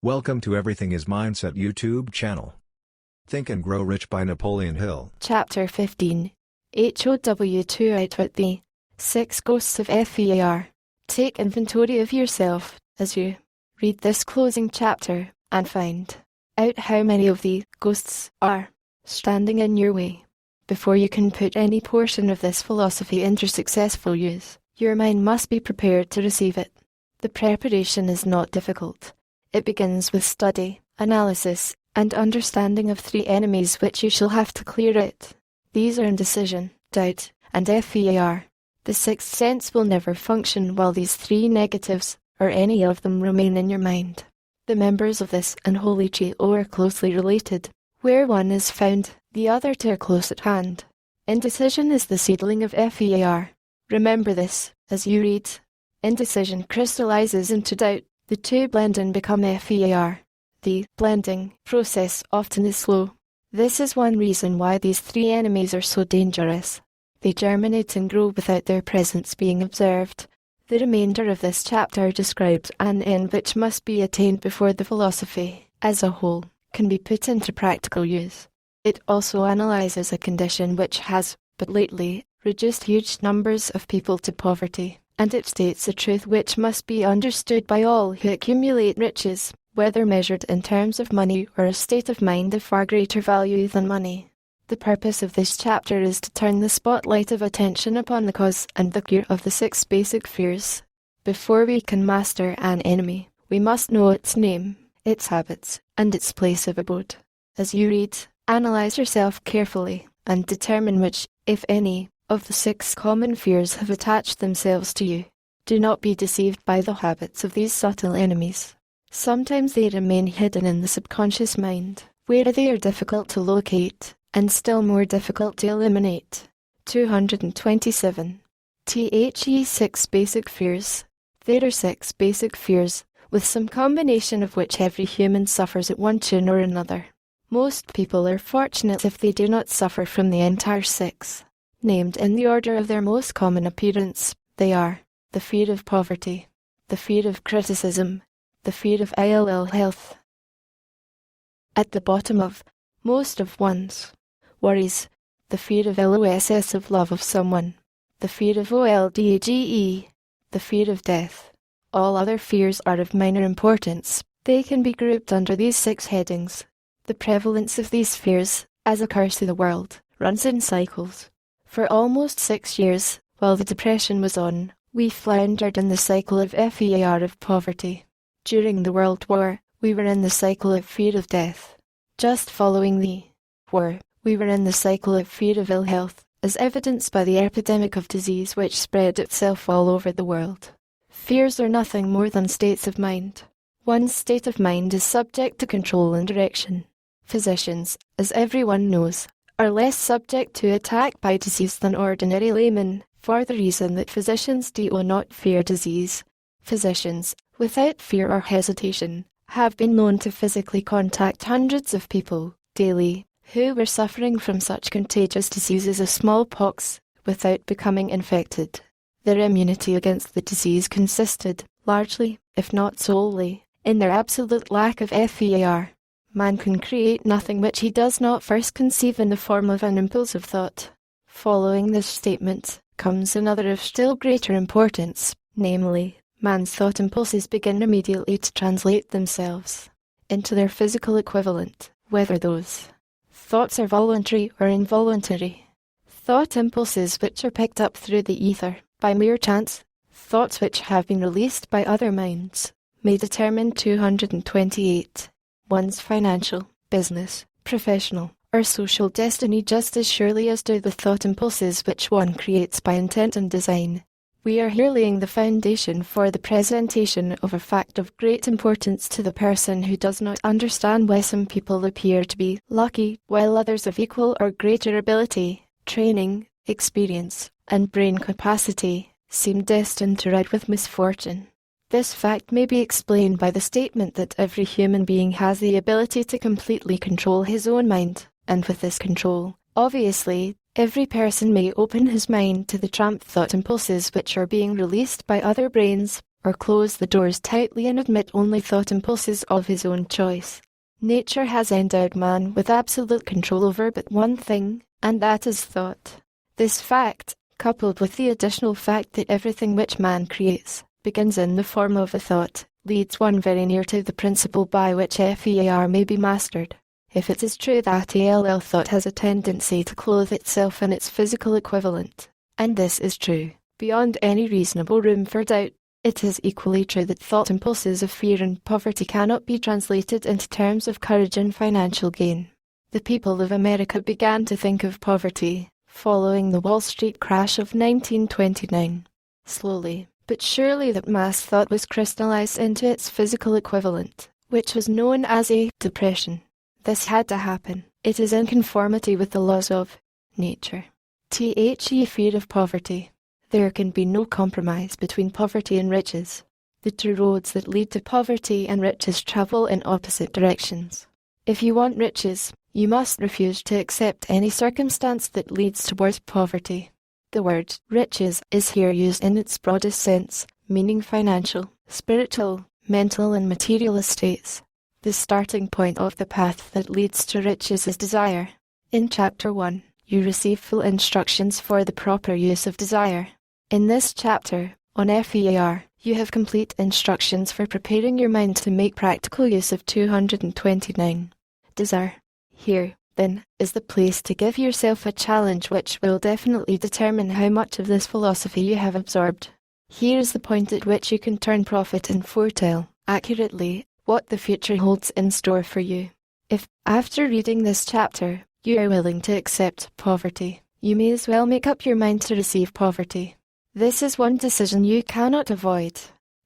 Welcome to Everything is Mindset YouTube channel. Think and Grow Rich by Napoleon Hill. Chapter 15. HOW2 Outwit the 6 Ghosts of FEAR. Take inventory of yourself as you read this closing chapter and find out how many of the ghosts are standing in your way. Before you can put any portion of this philosophy into successful use, your mind must be prepared to receive it. The preparation is not difficult. It begins with study, analysis, and understanding of 3 enemies which you shall have to clear out. These are indecision, doubt, and FEAR. The sixth sense will never function while these 3 negatives, or any of them, remain in your mind. The members of this unholy trio are closely related. Where one is found, the other 2 are close at hand. Indecision is the seedling of FEAR. Remember this, as you read. Indecision crystallizes into doubt. The 2 blend and become FEAR. The blending process often is slow. This is one reason why these 3 enemies are so dangerous. They germinate and grow without their presence being observed. The remainder of this chapter describes an end which must be attained before the philosophy, as a whole, can be put into practical use. It also analyzes a condition which has, but lately, reduced huge numbers of people to poverty. And it states a truth which must be understood by all who accumulate riches, whether measured in terms of money or a state of mind of far greater value than money. The purpose of this chapter is to turn the spotlight of attention upon the cause and the cure of the 6 basic fears. Before we can master an enemy, we must know its name, its habits, and its place of abode. As you read, analyze yourself carefully, and determine which, if any, of the 6 common fears have attached themselves to you. Do not be deceived by the habits of these subtle enemies. Sometimes they remain hidden in the subconscious mind, where they are difficult to locate, and still more difficult to eliminate. 227. The 6 basic fears. There are 6 basic fears, with some combination of which every human suffers at one tune or another. Most people are fortunate if they do not suffer from the entire 6. Named in the order of their most common appearance, they are the fear of poverty, the fear of criticism, the fear of ill health. At the bottom of most of one's worries, the fear of loss of love of someone, the fear of oldage, the fear of death. All other fears are of minor importance. They can be grouped under these 6 headings. The prevalence of these fears, as occurs to the world, runs in cycles. For almost 6 years, while the Depression was on, we floundered in the cycle of FEAR of poverty. During the World War, we were in the cycle of fear of death. Just following the war, we were in the cycle of fear of ill health, as evidenced by the epidemic of disease which spread itself all over the world. Fears are nothing more than states of mind. One's state of mind is subject to control and direction. Physicians, as everyone knows, are less subject to attack by disease than ordinary laymen, for the reason that physicians do not fear disease. Physicians, without fear or hesitation, have been known to physically contact hundreds of people, daily, who were suffering from such contagious diseases as smallpox, without becoming infected. Their immunity against the disease consisted, largely, if not solely, in their absolute lack of FEAR. Man can create nothing which he does not first conceive in the form of an impulsive thought. Following this statement, comes another of still greater importance, namely, man's thought impulses begin immediately to translate themselves into their physical equivalent, whether those thoughts are voluntary or involuntary. Thought impulses which are picked up through the ether, by mere chance, thoughts which have been released by other minds, may determine 228. One's financial, business, professional, or social destiny just as surely as do the thought impulses which one creates by intent and design. We are here laying the foundation for the presentation of a fact of great importance to the person who does not understand why some people appear to be lucky, while others of equal or greater ability, training, experience, and brain capacity seem destined to ride with misfortune. This fact may be explained by the statement that every human being has the ability to completely control his own mind, and with this control, obviously, every person may open his mind to the tramp thought impulses which are being released by other brains, or close the doors tightly and admit only thought impulses of his own choice. Nature has endowed man with absolute control over but one thing, and that is thought. This fact, coupled with the additional fact that everything which man creates begins in the form of a thought, leads one very near to the principle by which FEAR may be mastered. If it is true that thought has a tendency to clothe itself in its physical equivalent, and this is true, beyond any reasonable room for doubt, it is equally true that thought impulses of fear and poverty cannot be translated into terms of courage and financial gain. The people of America began to think of poverty, following the Wall Street crash of 1929. Slowly, but surely that mass thought was crystallized into its physical equivalent, which was known as a depression. This had to happen. It is in conformity with the laws of nature. Fear of poverty. There can be no compromise between poverty and riches. The two roads that lead to poverty and riches travel in opposite directions. If you want riches, you must refuse to accept any circumstance that leads towards poverty. The word riches is here used in its broadest sense, meaning financial, spiritual, mental and material estates. The starting point of the path that leads to riches is desire. In Chapter 1, you receive full instructions for the proper use of desire. In this chapter, on FEAR, you have complete instructions for preparing your mind to make practical use of 229. Desire. Here, then, is the place to give yourself a challenge which will definitely determine how much of this philosophy you have absorbed. Here is the point at which you can turn prophet and foretell, accurately, what the future holds in store for you. If, after reading this chapter, you are willing to accept poverty, you may as well make up your mind to receive poverty. This is one decision you cannot avoid.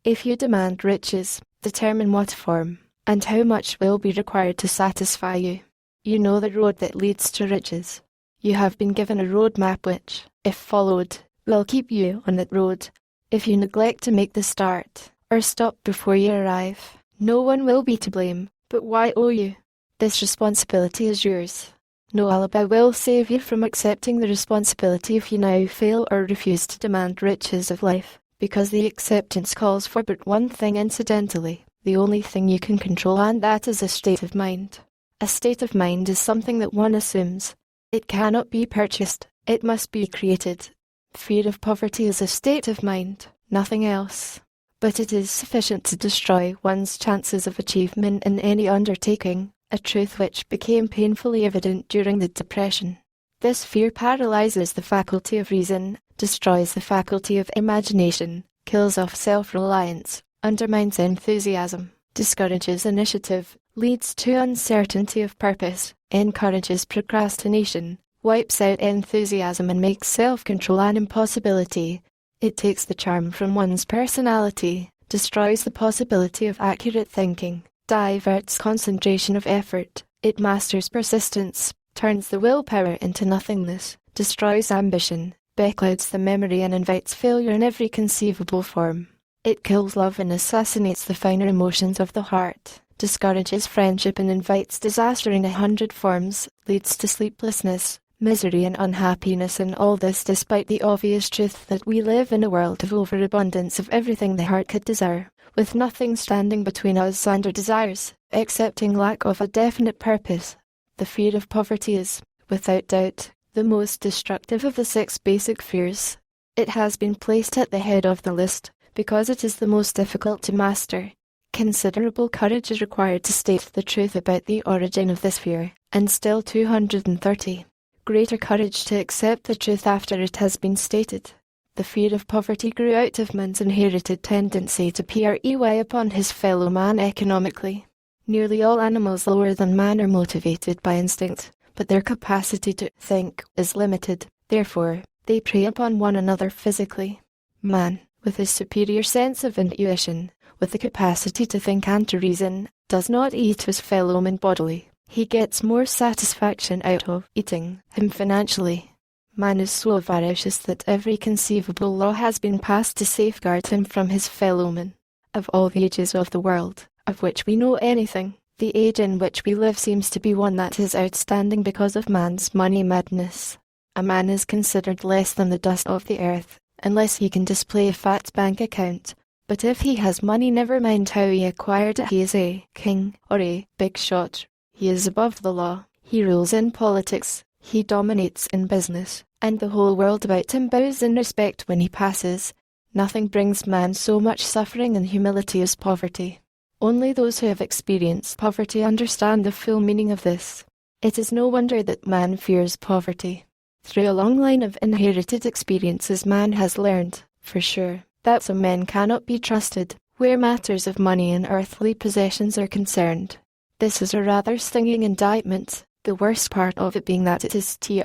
If you demand riches, determine what form, and how much will be required to satisfy you. You know the road that leads to riches. You have been given a road map which, if followed, will keep you on that road. If you neglect to make the start, or stop before you arrive, no one will be to blame, but why owe you? This responsibility is yours. No alibi will save you from accepting the responsibility if you now fail or refuse to demand riches of life, because the acceptance calls for but one thing incidentally, the only thing you can control, and that is a state of mind. A state of mind is something that one assumes. It cannot be purchased, it must be created. Fear of poverty is a state of mind, nothing else. But it is sufficient to destroy one's chances of achievement in any undertaking, a truth which became painfully evident during the Depression. This fear paralyzes the faculty of reason, destroys the faculty of imagination, kills off self-reliance, undermines enthusiasm, discourages initiative, leads to uncertainty of purpose, encourages procrastination, wipes out enthusiasm and makes self-control an impossibility. It takes the charm from one's personality, destroys the possibility of accurate thinking, diverts concentration of effort, it masters persistence, turns the willpower into nothingness, destroys ambition, beclouds the memory and invites failure in every conceivable form. It kills love and assassinates the finer emotions of the heart, discourages friendship and invites disaster in 100 forms, leads to sleeplessness, misery and unhappiness, and all this despite the obvious truth that we live in a world of overabundance of everything the heart could desire, with nothing standing between us and our desires, excepting lack of a definite purpose. The fear of poverty is, without doubt, the most destructive of the 6 basic fears. It has been placed at the head of the list, because it is the most difficult to master. Considerable courage is required to state the truth about the origin of this fear, and still 230. Greater courage to accept the truth after it has been stated. The fear of poverty grew out of man's inherited tendency to prey upon his fellow man economically. Nearly all animals lower than man are motivated by instinct, but their capacity to think is limited, therefore, they prey upon one another physically. Man, with his superior sense of intuition, with the capacity to think and to reason, does not eat his fellow man bodily. He gets more satisfaction out of eating him financially. Man is so avaricious that every conceivable law has been passed to safeguard him from his fellow man. Of all the ages of the world, of which we know anything, the age in which we live seems to be one that is outstanding because of man's money madness. A man is considered less than the dust of the earth, unless he can display a fat bank account. But if he has money, never mind how he acquired it, he is a king or a big shot. He is above the law, he rules in politics, he dominates in business, and the whole world about him bows in respect when he passes. Nothing brings man so much suffering and humility as poverty. Only those who have experienced poverty understand the full meaning of this. It is no wonder that man fears poverty. Through a long line of inherited experiences, man has learned, for sure, that some men cannot be trusted, where matters of money and earthly possessions are concerned. This is a rather stinging indictment, the worst part of it being that it is true.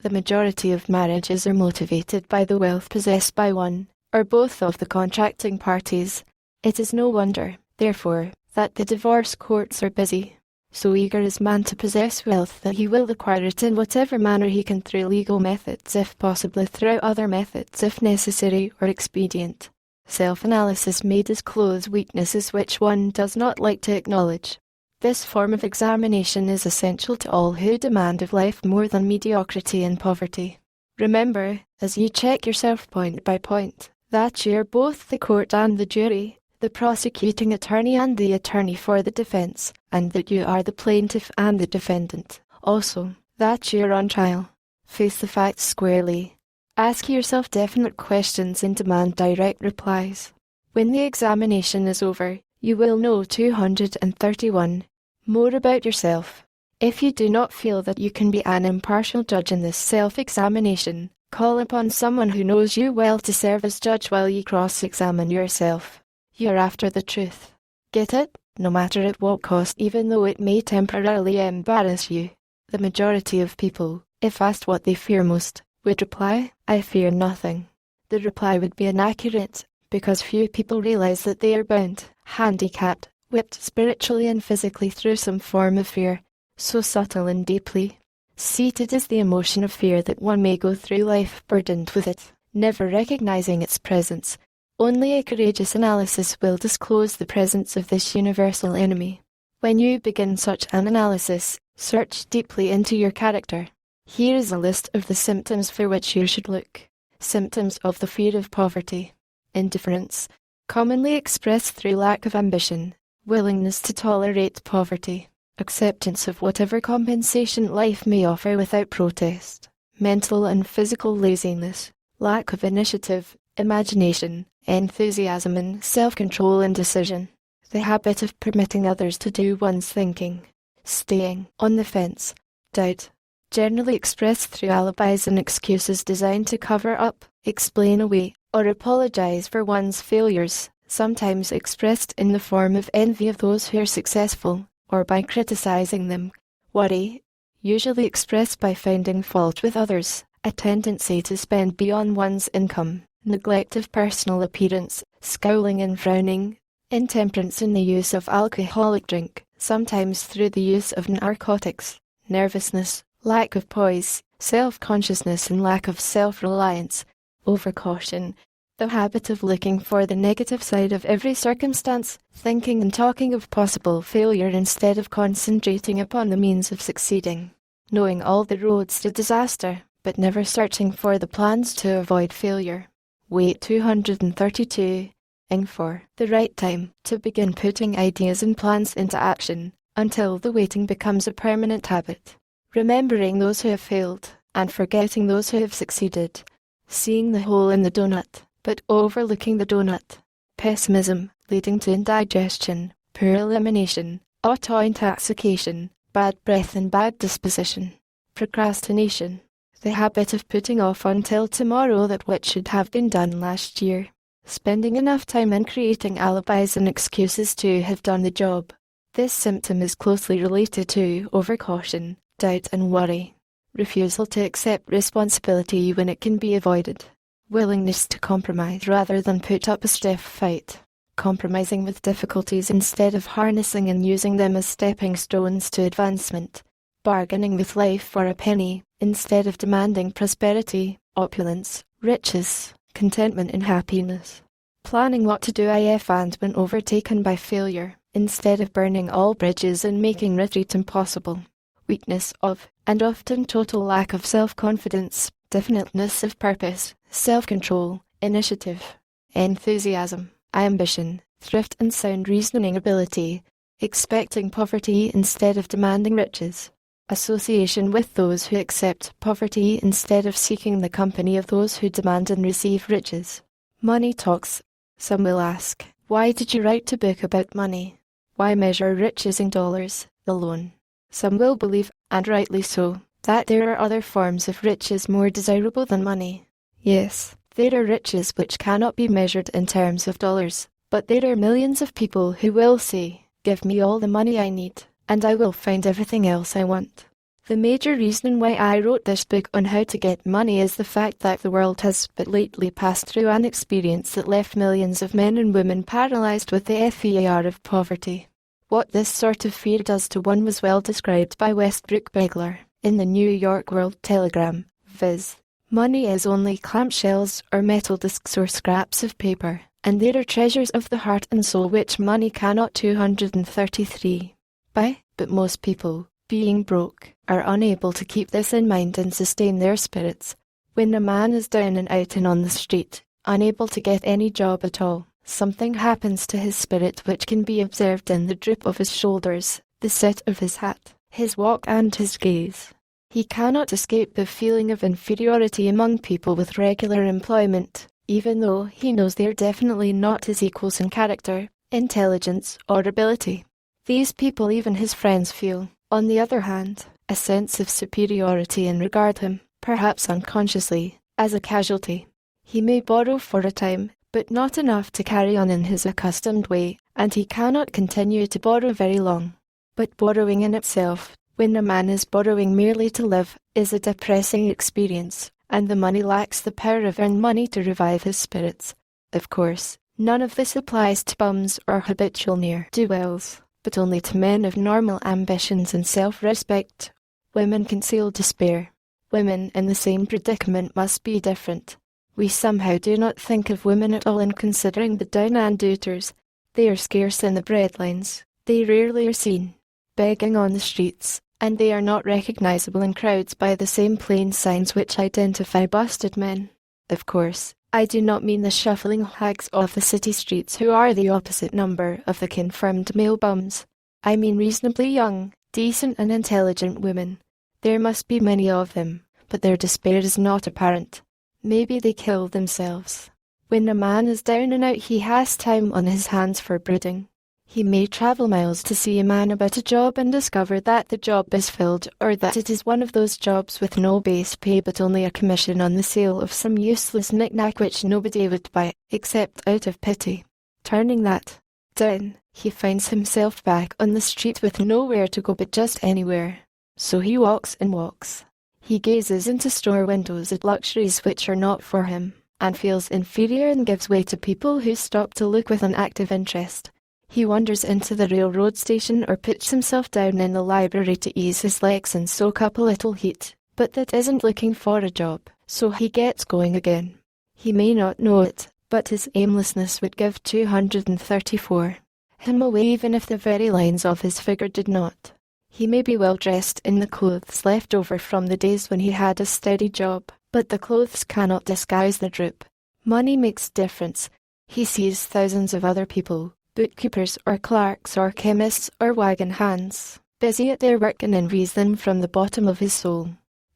The majority of marriages are motivated by the wealth possessed by one, or both of the contracting parties. It is no wonder, therefore, that the divorce courts are busy. So eager is man to possess wealth that he will acquire it in whatever manner he can, through legal methods, if possible through other methods if necessary or expedient. Self-analysis may disclose weaknesses which one does not like to acknowledge. This form of examination is essential to all who demand of life more than mediocrity and poverty. Remember, as you check yourself point by point, that you are both the court and the jury, the prosecuting attorney and the attorney for the defense, and that you are the plaintiff and the defendant. Also, that you are on trial. Face the facts squarely. Ask yourself definite questions and demand direct replies. When the examination is over, you will know 231 more about yourself. If you do not feel that you can be an impartial judge in this self-examination, call upon someone who knows you well to serve as judge while you cross-examine yourself. You are after the truth. Get it? No matter at what cost, even though it may temporarily embarrass you. The majority of people, if asked what they fear most, would reply, "I fear nothing." The reply would be inaccurate, because few people realize that they are bound, handicapped, whipped spiritually and physically through some form of fear, so subtle and deeply seated is the emotion of fear that one may go through life burdened with it, never recognizing its presence. Only a courageous analysis will disclose the presence of this universal enemy. When you begin such an analysis, search deeply into your character. Here is a list of the symptoms for which you should look. Symptoms of the fear of poverty. Indifference, commonly expressed through lack of ambition. Willingness to tolerate poverty. Acceptance of whatever compensation life may offer without protest. Mental and physical laziness. Lack of initiative, imagination, enthusiasm and self-control and decision. The habit of permitting others to do one's thinking. Staying on the fence. Doubt. Generally expressed through alibis and excuses designed to cover up, explain away, or apologize for one's failures, sometimes expressed in the form of envy of those who are successful, or by criticizing them. Worry. Usually expressed by finding fault with others, a tendency to spend beyond one's income. Neglect of personal appearance, scowling and frowning, intemperance in the use of alcoholic drink, sometimes through the use of narcotics, nervousness, lack of poise, self-consciousness and lack of self-reliance, overcaution, the habit of looking for the negative side of every circumstance, thinking and talking of possible failure instead of concentrating upon the means of succeeding, knowing all the roads to disaster, but never searching for the plans to avoid failure. Wait 232, ing for the right time to begin putting ideas and plans into action, until the waiting becomes a permanent habit. Remembering those who have failed, and forgetting those who have succeeded. Seeing the hole in the donut, but overlooking the donut. Pessimism, leading to indigestion, poor elimination, auto-intoxication, bad breath and bad disposition. Procrastination. The habit of putting off until tomorrow that which should have been done last year. Spending enough time in creating alibis and excuses to have done the job. This symptom is closely related to overcaution, doubt and worry. Refusal to accept responsibility when it can be avoided. Willingness to compromise rather than put up a stiff fight. Compromising with difficulties instead of harnessing and using them as stepping stones to advancement. Bargaining with life for a penny, instead of demanding prosperity, opulence, riches, contentment and happiness. Planning what to do if and when overtaken by failure, instead of burning all bridges and making retreat impossible. Weakness of, and often total lack of self-confidence, definiteness of purpose, self-control, initiative. enthusiasm, ambition, thrift and sound reasoning ability, expecting poverty instead of demanding riches, association with those who accept poverty instead of seeking the company of those who demand and receive riches. Money talks. Some will ask, why did you write a book about money? Why measure riches in dollars alone? Some will believe, and rightly so, that there are other forms of riches more desirable than money. Yes, there are riches which cannot be measured in terms of dollars, but there are millions of people who will say, give me all the money I need, and I will find everything else I want. The major reason why I wrote this book on how to get money is the fact that the world has but lately passed through an experience that left millions of men and women paralyzed with the fear of poverty. What this sort of fear does to one was well described by Westbrook Begler in the New York World Telegram, viz. Money is only clamshells or metal discs or scraps of paper, and there are treasures of the heart and soul which money cannot 233 buy, but most people, being broke, are unable to keep this in mind and sustain their spirits. When a man is down and out and on the street, unable to get any job at all, something happens to his spirit which can be observed in the droop of his shoulders, the set of his hat, his walk and his gaze. He cannot escape the feeling of inferiority among people with regular employment, even though he knows they are definitely not his equals in character, intelligence, or ability. These people, even his friends, feel, on the other hand, a sense of superiority and regard him, perhaps unconsciously, as a casualty. He may borrow for a time, but not enough to carry on in his accustomed way, and he cannot continue to borrow very long. But borrowing in itself, when a man is borrowing merely to live, is a depressing experience, and the money lacks the power of earned money to revive his spirits. Of course, none of this applies to bums or habitual ne'er-do-wells, but only to men of normal ambitions and self-respect. Women conceal despair. Women in the same predicament must be different. We somehow do not think of women at all in considering the down-and-outers. They are scarce in the breadlines. They rarely are seen begging on the streets, and they are not recognizable in crowds by the same plain signs which identify busted men. Of course, I do not mean the shuffling hags of the city streets who are the opposite number of the confirmed male bums. I mean reasonably young, decent and intelligent women. There must be many of them, but their despair is not apparent. Maybe they kill themselves. When a man is down and out, he has time on his hands for brooding. He may travel miles to see a man about a job and discover that the job is filled, or that it is one of those jobs with no base pay but only a commission on the sale of some useless knick-knack which nobody would buy, except out of pity. Turning that down, he finds himself back on the street with nowhere to go but just anywhere. So he walks and walks. He gazes into store windows at luxuries which are not for him, and feels inferior and gives way to people who stop to look with an active interest. He wanders into the railroad station or puts himself down in the library to ease his legs and soak up a little heat, but that isn't looking for a job, so he gets going again. He may not know it, but his aimlessness would give 234 him away even if the very lines of his figure did not. He may be well dressed in the clothes left over from the days when he had a steady job, but the clothes cannot disguise the droop. Money makes difference. He sees thousands of other people, bookkeepers or clerks or chemists or wagon hands, busy at their work, and envies them from the bottom of his soul.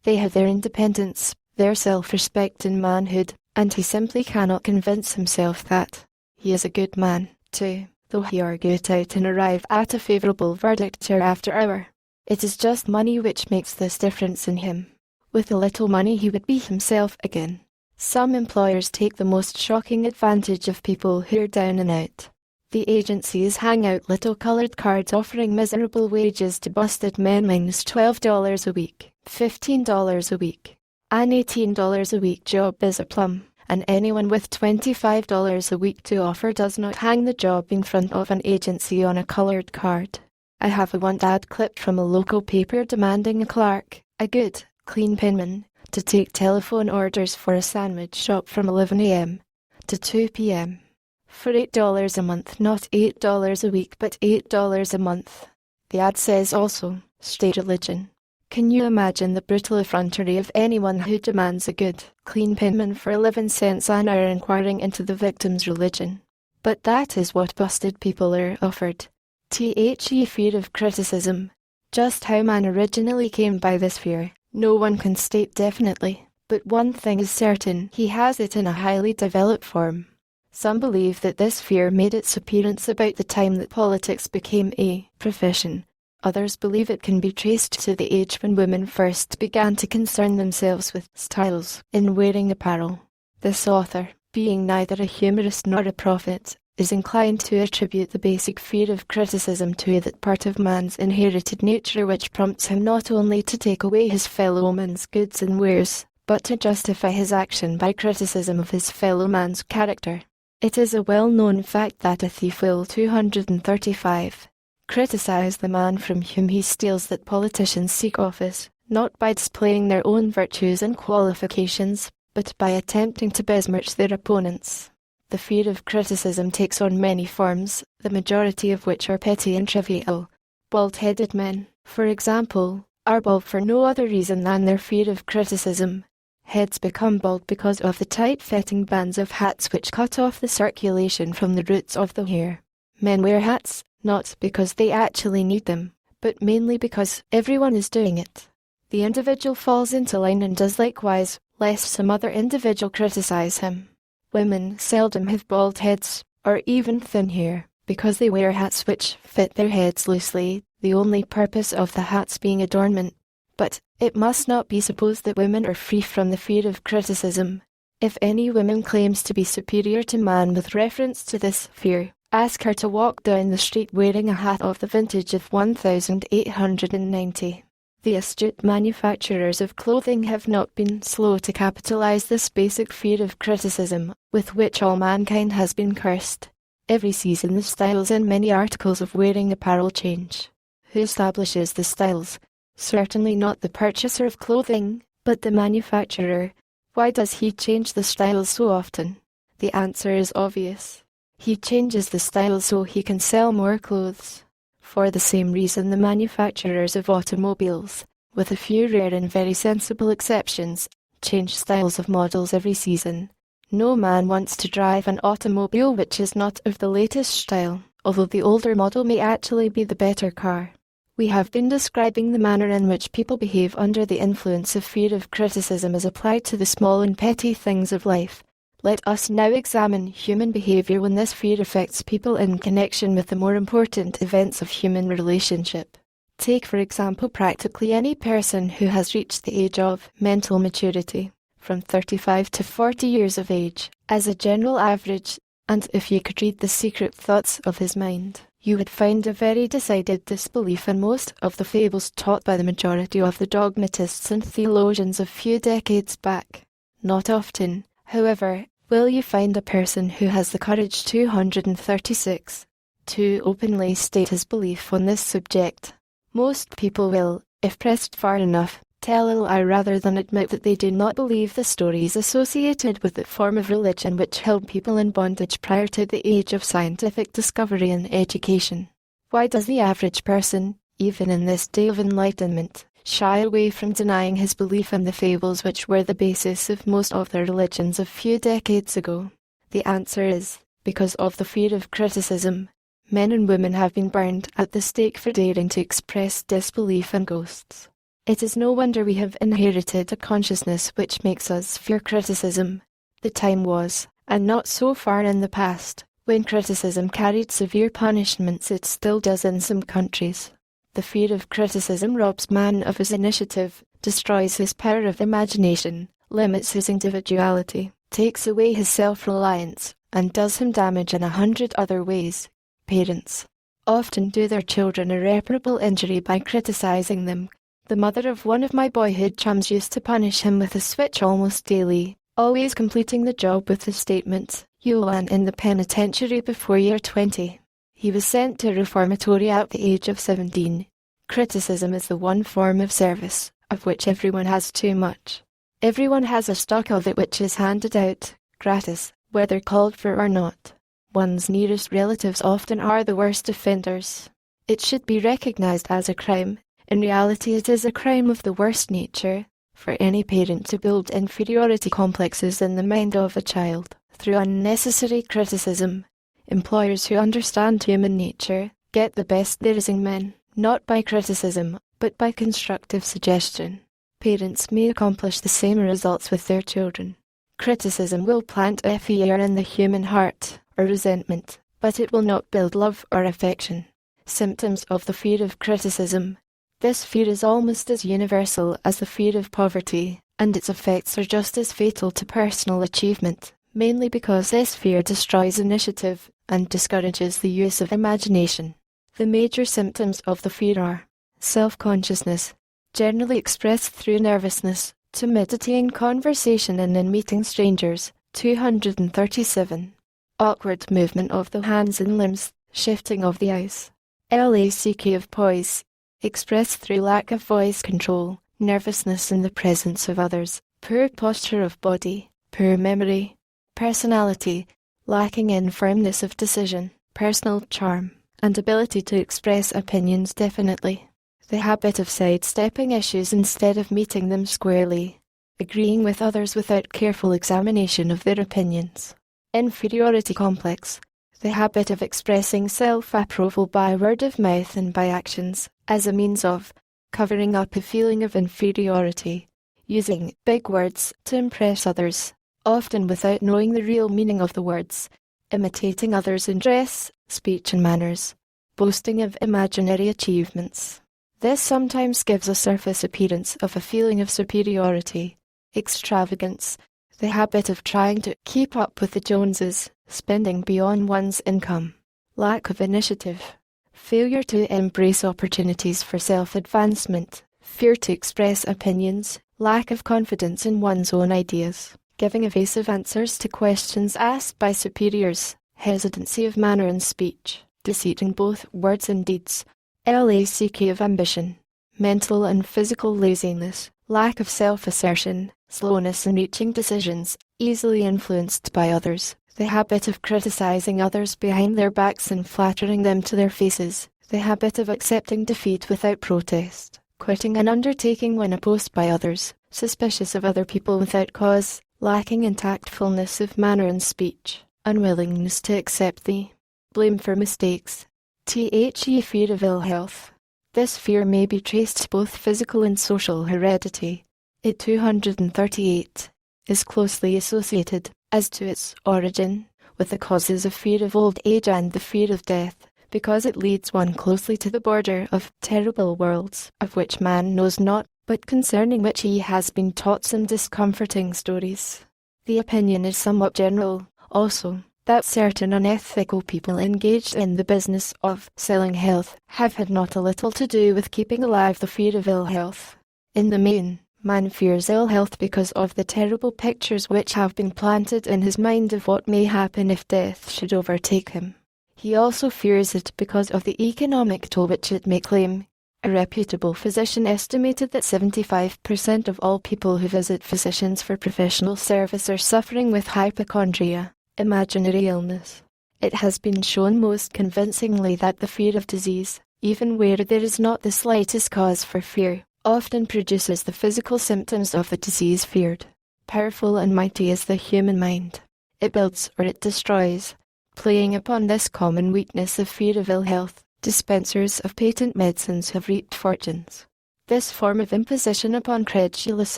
They have their independence, their self-respect and manhood, and he simply cannot convince himself that he is a good man, too, though he argue it out and arrive at a favourable verdict hour after hour. It is just money which makes this difference in him. With a little money he would be himself again. Some employers take the most shocking advantage of people who are down and out. The agencies hang out little coloured cards offering miserable wages to busted men minus $12 a week, $15 a week. An $18 a week job is a plum, and anyone with $25 a week to offer does not hang the job in front of an agency on a coloured card. I have a one ad clipped from a local paper demanding a clerk, a good, clean penman, to take telephone orders for a sandwich shop from 11 a.m. to 2 p.m. for $8 a month, not $8 a week, but $8 a month. The ad says also, state religion. Can you imagine the brutal effrontery of anyone who demands a good, clean payment for 11 cents an hour inquiring into the victim's religion? But that is what busted people are offered. Fear of criticism. Just how man originally came by this fear, no one can state definitely, but one thing is certain: he has it in a highly developed form. Some believe that this fear made its appearance about the time that politics became a profession. Others believe it can be traced to the age when women first began to concern themselves with styles in wearing apparel. This author, being neither a humorist nor a prophet, is inclined to attribute the basic fear of criticism to that part of man's inherited nature which prompts him not only to take away his fellow man's goods and wares, but to justify his action by criticism of his fellow man's character. It is a well-known fact that a thief will 235 criticize the man from whom he steals, that politicians seek office, not by displaying their own virtues and qualifications, but by attempting to besmirch their opponents. The fear of criticism takes on many forms, the majority of which are petty and trivial. Bald-headed men, for example, are bald for no other reason than their fear of criticism. Heads become bald because of the tight-fitting bands of hats which cut off the circulation from the roots of the hair. Men wear hats, not because they actually need them, but mainly because everyone is doing it. The individual falls into line and does likewise, lest some other individual criticize him. Women seldom have bald heads, or even thin hair, because they wear hats which fit their heads loosely, the only purpose of the hats being adornment. But it must not be supposed that women are free from the fear of criticism. If any woman claims to be superior to man with reference to this fear, ask her to walk down the street wearing a hat of the vintage of 1890. The astute manufacturers of clothing have not been slow to capitalize this basic fear of criticism, with which all mankind has been cursed. Every season the styles in many articles of wearing apparel change. Who establishes the styles? Certainly not the purchaser of clothing, but the manufacturer. Why does he change the styles so often? The answer is obvious. He changes the styles so he can sell more clothes. For the same reason the manufacturers of automobiles, with a few rare and very sensible exceptions, change styles of models every season. No man wants to drive an automobile which is not of the latest style, although the older model may actually be the better car. We have been describing the manner in which people behave under the influence of fear of criticism as applied to the small and petty things of life. Let us now examine human behavior when this fear affects people in connection with the more important events of human relationship. Take for example practically any person who has reached the age of mental maturity, from 35 to 40 years of age, as a general average, and if you could read the secret thoughts of his mind, you would find a very decided disbelief in most of the fables taught by the majority of the dogmatists and theologians of few decades back. Not often, however, will you find a person who has the courage 236 to openly state his belief on this subject. Most people will, if pressed far enough, tell a lie rather than admit that they do not believe the stories associated with the form of religion which held people in bondage prior to the age of scientific discovery and education. Why does the average person, even in this day of enlightenment, shy away from denying his belief in the fables which were the basis of most of the religions of few decades ago? The answer is, because of the fear of criticism. Men and women have been burned at the stake for daring to express disbelief in ghosts. It is no wonder we have inherited a consciousness which makes us fear criticism. The time was, and not so far in the past, when criticism carried severe punishments. It still does in some countries. The fear of criticism robs man of his initiative, destroys his power of imagination, limits his individuality, takes away his self-reliance, and does him damage in 100 other ways. Parents often do their children irreparable injury by criticizing them. The mother of one of my boyhood chums used to punish him with a switch almost daily, always completing the job with the statement, "You'll land in the penitentiary before you're 20. He was sent to a reformatory at the age of 17. Criticism is the one form of service, of which everyone has too much. Everyone has a stock of it which is handed out, gratis, whether called for or not. One's nearest relatives often are the worst offenders. It should be recognized as a crime, In reality, it is a crime of the worst nature for any parent to build inferiority complexes in the mind of a child through unnecessary criticism. Employers who understand human nature get the best there is in men, not by criticism, but by constructive suggestion. Parents may accomplish the same results with their children. Criticism will plant fear in the human heart, or resentment, but it will not build love or affection. Symptoms of the fear of criticism. This fear is almost as universal as the fear of poverty, and its effects are just as fatal to personal achievement, mainly because this fear destroys initiative and discourages the use of imagination. The major symptoms of the fear are self-consciousness, generally expressed through nervousness, timidity in conversation and in meeting strangers, 237. Awkward movement of the hands and limbs, shifting of the eyes. Lack of poise, expressed through lack of voice control, nervousness in the presence of others, poor posture of body, poor memory. Personality, lacking in firmness of decision, personal charm, and ability to express opinions definitely. The habit of sidestepping issues instead of meeting them squarely. Agreeing with others without careful examination of their opinions. Inferiority complex. The habit of expressing self-approval by word of mouth and by actions, as a means of covering up a feeling of inferiority. Using big words to impress others, often without knowing the real meaning of the words. Imitating others in dress, speech and manners. Boasting of imaginary achievements. This sometimes gives a surface appearance of a feeling of superiority. Extravagance. The habit of trying to keep up with the Joneses, spending beyond one's income. Lack of initiative. Failure to embrace opportunities for self-advancement. Fear to express opinions. Lack of confidence in one's own ideas. Giving evasive answers to questions asked by superiors. Hesitancy of manner and speech. Deceit in both words and deeds. Lack of ambition. Mental and physical laziness. Lack of self-assertion. Slowness in reaching decisions, easily influenced by others, the habit of criticizing others behind their backs and flattering them to their faces, the habit of accepting defeat without protest, quitting an undertaking when opposed by others, suspicious of other people without cause, lacking in tactfulness of manner and speech, unwillingness to accept the blame for mistakes, fear of ill health. This fear may be traced to both physical and social heredity. It 238 is closely associated, as to its origin, with the causes of fear of old age and the fear of death, because it leads one closely to the border of terrible worlds, of which man knows not, but concerning which he has been taught some discomforting stories. The opinion is somewhat general, also, that certain unethical people engaged in the business of selling health have had not a little to do with keeping alive the fear of ill health. In the main, man fears ill health because of the terrible pictures which have been planted in his mind of what may happen if death should overtake him. He also fears it because of the economic toll which it may claim. A reputable physician estimated that 75% of all people who visit physicians for professional service are suffering with hypochondria, imaginary illness. It has been shown most convincingly that the fear of disease, even where there is not the slightest cause for fear, often produces the physical symptoms of the disease feared. Powerful and mighty is the human mind. It builds or it destroys. Playing upon this common weakness of fear of ill health, dispensers of patent medicines have reaped fortunes. This form of imposition upon credulous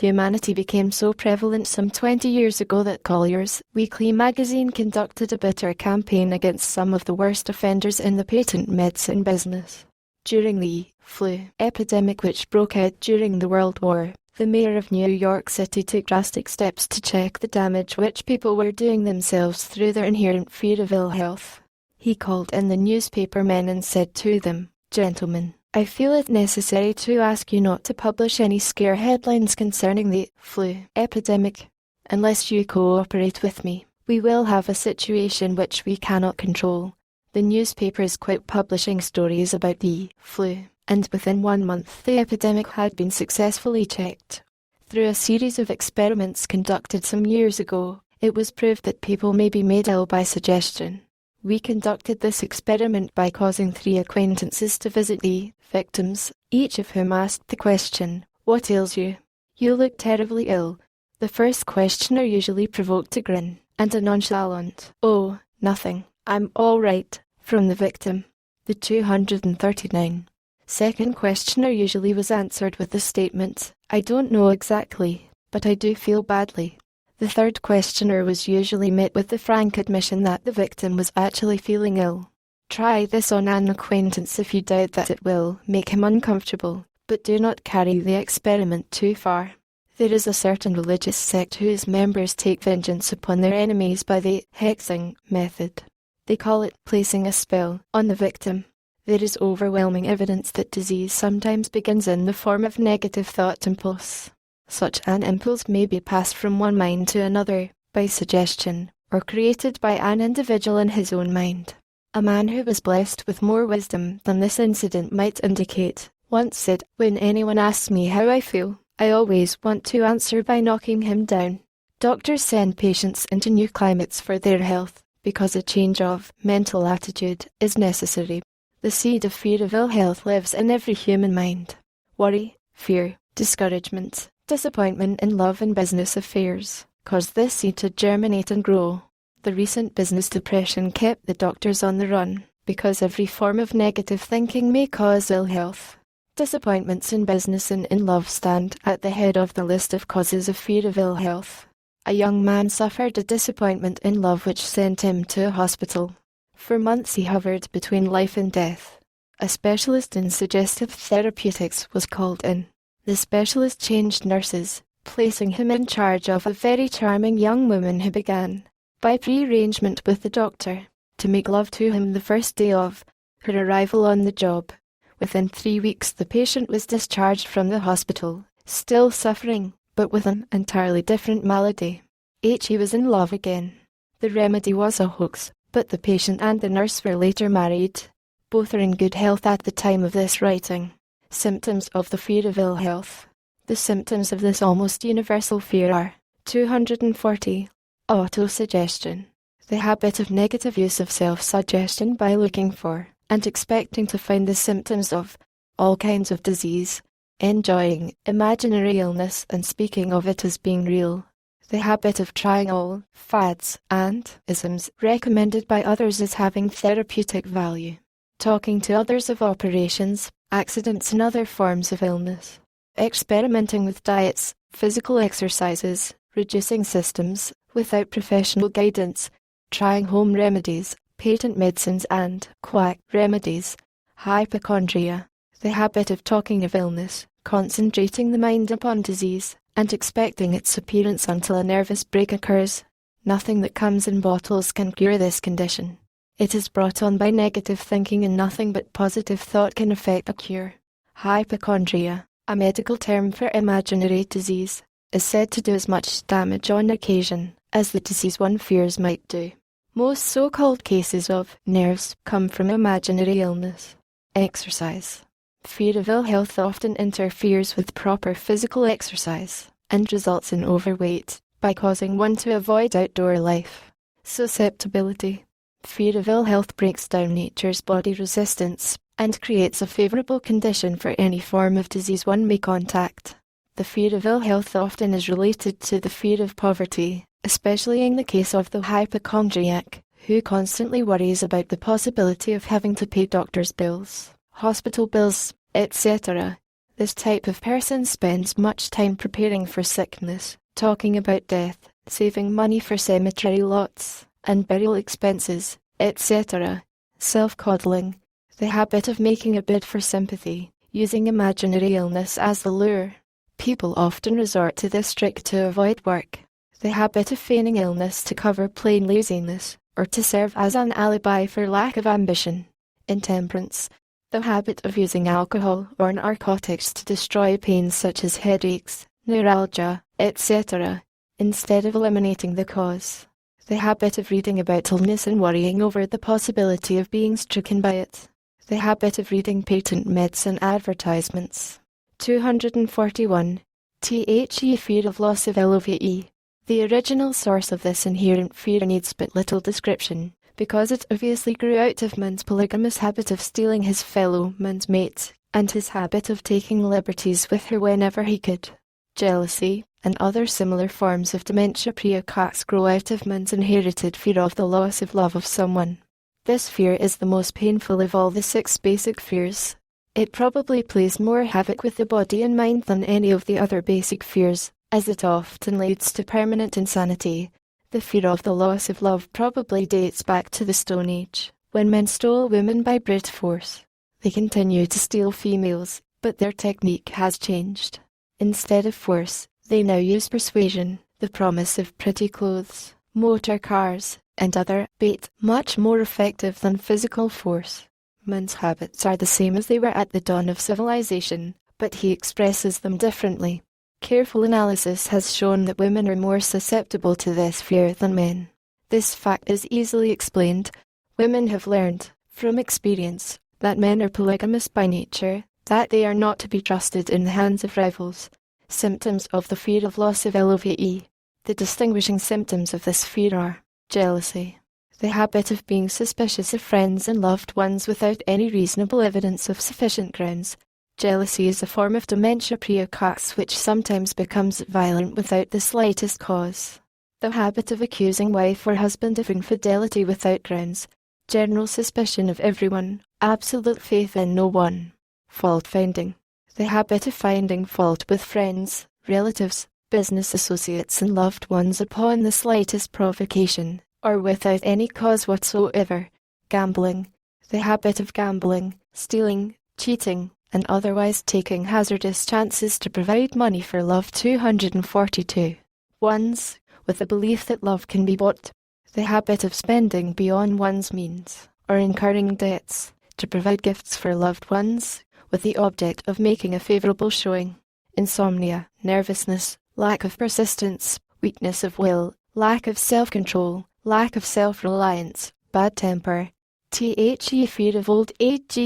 humanity became so prevalent some 20 years ago that Collier's Weekly magazine conducted a bitter campaign against some of the worst offenders in the patent medicine business. During the flu epidemic which broke out during the World War, the mayor of New York City took drastic steps to check the damage which people were doing themselves through their inherent fear of ill health. He called in the newspapermen and said to them, "Gentlemen, I feel it necessary to ask you not to publish any scare headlines concerning the flu epidemic. Unless you cooperate with me, we will have a situation which we cannot control." The newspapers quit publishing stories about the flu, and within 1 month the epidemic had been successfully checked. Through a series of experiments conducted some years ago, it was proved that people may be made ill by suggestion. We conducted this experiment by causing 3 acquaintances to visit the victims, each of whom asked the question, "What ails you? You look terribly ill." The first questioner usually provoked a grin, and a nonchalant, "Oh, nothing, I'm all right," from the victim. The 239. Second questioner usually was answered with the statement, "I don't know exactly, but I do feel badly." The third questioner was usually met with the frank admission that the victim was actually feeling ill. Try this on an acquaintance if you doubt that it will make him uncomfortable, but do not carry the experiment too far. There is a certain religious sect whose members take vengeance upon their enemies by the hexing method. They call it placing a spell on the victim. There is overwhelming evidence that disease sometimes begins in the form of negative thought impulse. Such an impulse may be passed from one mind to another, by suggestion, or created by an individual in his own mind. A man who was blessed with more wisdom than this incident might indicate, once said, "When anyone asks me how I feel, I always want to answer by knocking him down." Doctors send patients into new climates for their health, because a change of mental attitude is necessary. The seed of fear of ill health lives in every human mind. Worry, fear, discouragement, disappointment in love and business affairs cause this seed to germinate and grow. The recent business depression kept the doctors on the run, because every form of negative thinking may cause ill health. Disappointments in business and in love stand at the head of the list of causes of fear of ill health. A young man suffered a disappointment in love which sent him to a hospital. For months he hovered between life and death. A specialist in suggestive therapeutics was called in. The specialist changed nurses, placing him in charge of a very charming young woman who began, by pre-arrangement with the doctor, to make love to him the first day of her arrival on the job. Within 3 weeks the patient was discharged from the hospital, still suffering, but with an entirely different malady. He was in love again. The remedy was a hoax, but the patient and the nurse were later married. Both are in good health at the time of this writing. Symptoms of the fear of ill health. The symptoms of this almost universal fear are 240. Autosuggestion. The habit of negative use of self-suggestion by looking for and expecting to find the symptoms of all kinds of disease, enjoying imaginary illness and speaking of it as being real. The habit of trying all fads and isms recommended by others as having therapeutic value. Talking to others of operations, accidents and other forms of illness. Experimenting with diets, physical exercises, reducing systems, without professional guidance. Trying home remedies, patent medicines and quack remedies. Hypochondria. The habit of talking of illness, concentrating the mind upon disease, and expecting its appearance until a nervous break occurs. Nothing that comes in bottles can cure this condition. It is brought on by negative thinking, and nothing but positive thought can effect a cure. Hypochondria, a medical term for imaginary disease, is said to do as much damage on occasion as the disease one fears might do. Most so-called cases of nerves come from imaginary illness. Exercise. Fear of ill health often interferes with proper physical exercise and results in overweight by causing one to avoid outdoor life. Susceptibility. Fear of ill health breaks down nature's body resistance and creates a favorable condition for any form of disease one may contact. The fear of ill health often is related to the fear of poverty, especially in the case of the hypochondriac, who constantly worries about the possibility of having to pay doctor's bills, hospital bills, etc. This type of person spends much time preparing for sickness, talking about death, saving money for cemetery lots and burial expenses, etc. Self-coddling. The habit of making a bid for sympathy, using imaginary illness as the lure. People often resort to this trick to avoid work. The habit of feigning illness to cover plain laziness, or to serve as an alibi for lack of ambition. Intemperance. The habit of using alcohol or narcotics to destroy pains such as headaches, neuralgia, etc., instead of eliminating the cause. The habit of reading about illness and worrying over the possibility of being stricken by it. The habit of reading patent medicine advertisements. 241. Fear of loss of LOVE. The original source of this inherent fear needs but little description, because it obviously grew out of man's polygamous habit of stealing his fellow man's mate, and his habit of taking liberties with her whenever he could. Jealousy, and other similar forms of dementia praecox grow out of man's inherited fear of the loss of love of someone. This fear is the most painful of all the 6 basic fears. It probably plays more havoc with the body and mind than any of the other basic fears, as it often leads to permanent insanity. The fear of the loss of love probably dates back to the Stone Age, when men stole women by brute force. They continue to steal females, but their technique has changed. Instead of force, they now use persuasion, the promise of pretty clothes, motor cars, and other bait, much more effective than physical force. Man's habits are the same as they were at the dawn of civilization, but he expresses them differently. Careful analysis has shown that women are more susceptible to this fear than men. This fact is easily explained. Women have learned, from experience, that men are polygamous by nature, that they are not to be trusted in the hands of rivals. Symptoms of the fear of loss of love. The distinguishing symptoms of this fear are jealousy, the habit of being suspicious of friends and loved ones without any reasonable evidence of sufficient grounds. Jealousy is a form of dementia praecox which sometimes becomes violent without the slightest cause. The habit of accusing wife or husband of infidelity without grounds. General suspicion of everyone, absolute faith in no one. Fault-finding. The habit of finding fault with friends, relatives, business associates and loved ones upon the slightest provocation, or without any cause whatsoever. Gambling. The habit of gambling, stealing, cheating, and otherwise taking hazardous chances to provide money for love. 242. Ones, with the belief that love can be bought. The habit of spending beyond one's means, or incurring debts, to provide gifts for loved ones, with the object of making a favorable showing. Insomnia, nervousness, lack of persistence, weakness of will, lack of self-control, lack of self-reliance, bad temper. Fear of old age.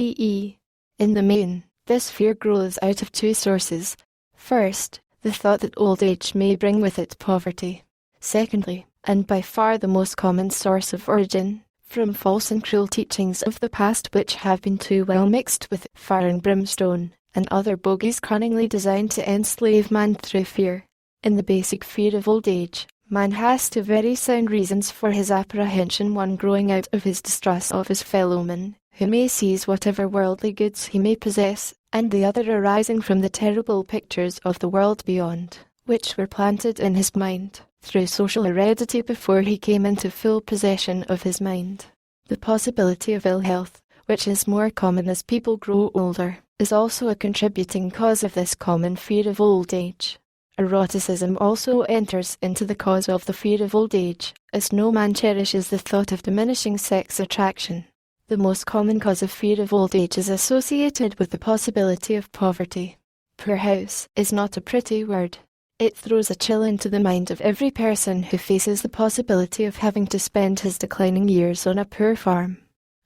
In the main, this fear grows out of 2 sources. First, the thought that old age may bring with it poverty. Secondly, and by far the most common source of origin, from false and cruel teachings of the past which have been too well mixed with fire and brimstone, and other bogies cunningly designed to enslave man through fear. In the basic fear of old age, man has 2 very sound reasons for his apprehension, one growing out of his distrust of his fellowman, who may seize whatever worldly goods he may possess, and the other arising from the terrible pictures of the world beyond, which were planted in his mind, through social heredity before he came into full possession of his mind. The possibility of ill health, which is more common as people grow older, is also a contributing cause of this common fear of old age. Eroticism also enters into the cause of the fear of old age, as no man cherishes the thought of diminishing sex attraction. The most common cause of fear of old age is associated with the possibility of poverty. Poor house is not a pretty word. It throws a chill into the mind of every person who faces the possibility of having to spend his declining years on a poor farm.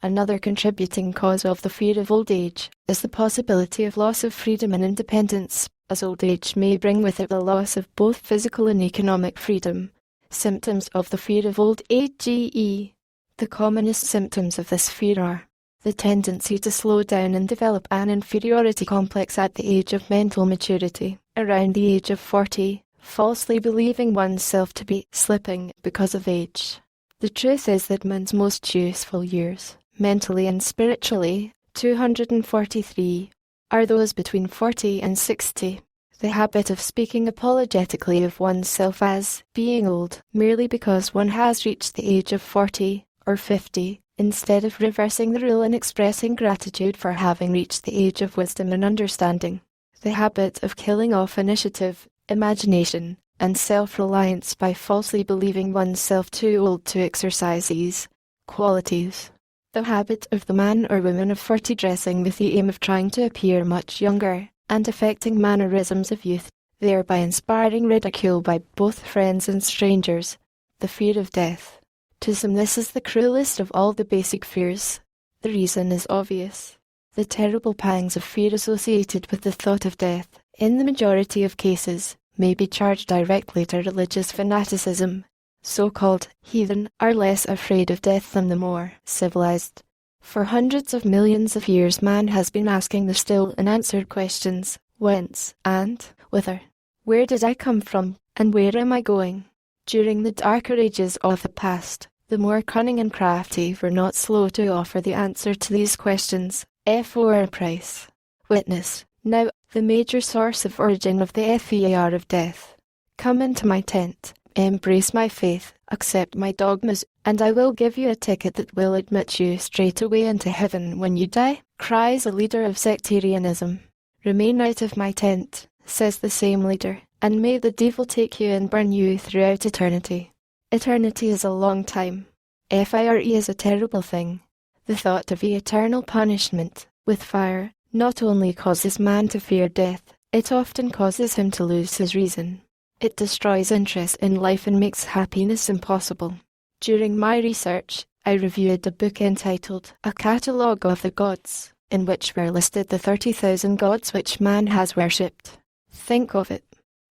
Another contributing cause of the fear of old age is the possibility of loss of freedom and independence, as old age may bring with it the loss of both physical and economic freedom. Symptoms of the fear of old age. The commonest symptoms of this fear are the tendency to slow down and develop an inferiority complex at the age of mental maturity, around the age of 40, falsely believing oneself to be slipping because of age. The truth is that man's most useful years, mentally and spiritually, 243, are those between 40 and 60. The habit of speaking apologetically of oneself as being old, merely because one has reached the age of 40 or 50, instead of reversing the rule and expressing gratitude for having reached the age of wisdom and understanding. The habit of killing off initiative, imagination, and self-reliance by falsely believing oneself too old to exercise these qualities. The habit of the man or woman of 40 dressing with the aim of trying to appear much younger, and affecting mannerisms of youth, thereby inspiring ridicule by both friends and strangers. The fear of death. To some this is the cruelest of all the basic fears. The reason is obvious. The terrible pangs of fear associated with the thought of death, in the majority of cases, may be charged directly to religious fanaticism. so-called heathen, are less afraid of death than the more civilized. For hundreds of millions of years man has been asking the still unanswered questions, whence, and whither? Where did I come from, and where am I going? During the darker ages of the past, the more cunning and crafty were not slow to offer the answer to these questions, for price. Witness, now, the major source of origin of the fear of death. Come into my tent, embrace my faith, accept my dogmas, and I will give you a ticket that will admit you straight away into heaven when you die, cries a leader of sectarianism. Remain out of my tent, says the same leader, and may the devil take you and burn you throughout eternity. Eternity is a long time. Fire is a terrible thing. The thought of eternal punishment, with fire, not only causes man to fear death, it often causes him to lose his reason. It destroys interest in life and makes happiness impossible. During my research, I reviewed a book entitled A Catalogue of the Gods, in which were listed the 30,000 gods which man has worshipped. Think of it.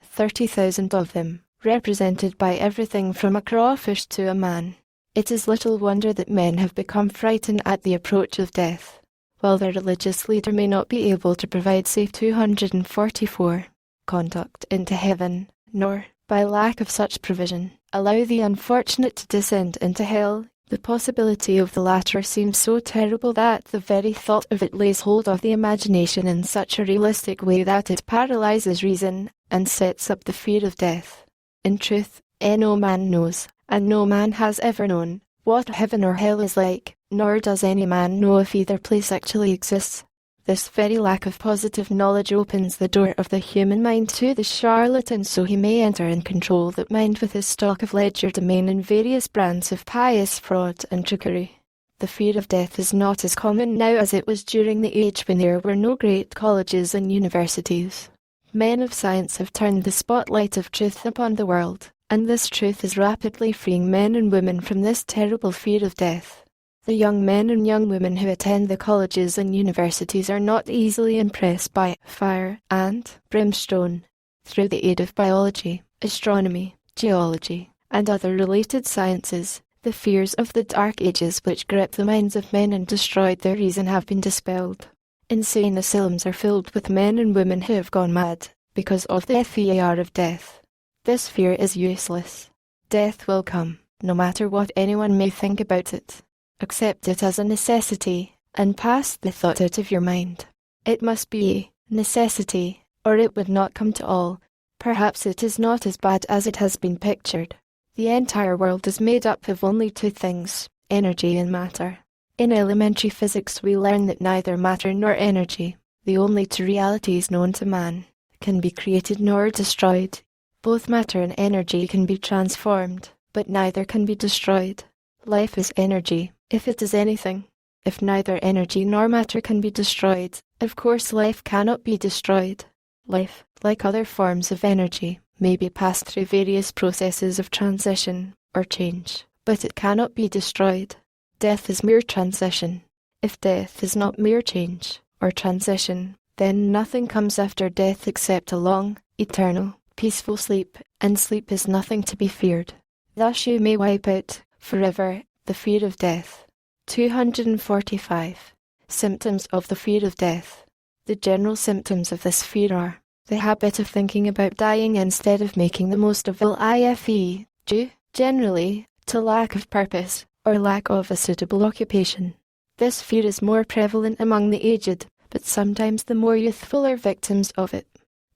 30,000 of them, represented by everything from a crawfish to a man. It is little wonder that men have become frightened at the approach of death. While their religious leader may not be able to provide safe 244 conduct into heaven, nor, by lack of such provision, allow the unfortunate to descend into hell, the possibility of the latter seems so terrible that the very thought of it lays hold of the imagination in such a realistic way that it paralyzes reason, and sets up the fear of death. In truth, no man knows, and no man has ever known, what heaven or hell is like, nor does any man know if either place actually exists. This very lack of positive knowledge opens the door of the human mind to the charlatan, so he may enter and control that mind with his stock of legerdemain and various brands of pious fraud and trickery. The fear of death is not as common now as it was during the age when there were no great colleges and universities. Men of science have turned the spotlight of truth upon the world, and this truth is rapidly freeing men and women from this terrible fear of death. The young men and young women who attend the colleges and universities are not easily impressed by fire and brimstone. Through the aid of biology, astronomy, geology, and other related sciences, the fears of the dark ages which gripped the minds of men and destroyed their reason have been dispelled. Insane asylums are filled with men and women who have gone mad because of the fear of death. This fear is useless. Death will come, no matter what anyone may think about it. Accept it as a necessity, and pass the thought out of your mind. It must be a necessity, or it would not come to all. Perhaps it is not as bad as it has been pictured. The entire world is made up of only two things, energy and matter. In elementary physics we learn that neither matter nor energy, the only two realities known to man, can be created nor destroyed. Both matter and energy can be transformed, but neither can be destroyed. Life is energy, if it is anything. If neither energy nor matter can be destroyed, of course life cannot be destroyed. Life, like other forms of energy, may be passed through various processes of transition or change, but it cannot be destroyed. Death is mere transition. If death is not mere change or transition, then nothing comes after death except a long, eternal, peaceful sleep, and sleep is nothing to be feared. Thus you may wipe out, forever, the fear of death. 245. Symptoms of the fear of death. The general symptoms of this fear are the habit of thinking about dying instead of making the most of life, due, generally, to lack of purpose, or lack of a suitable occupation. This fear is more prevalent among the aged, but sometimes the more youthful are victims of it.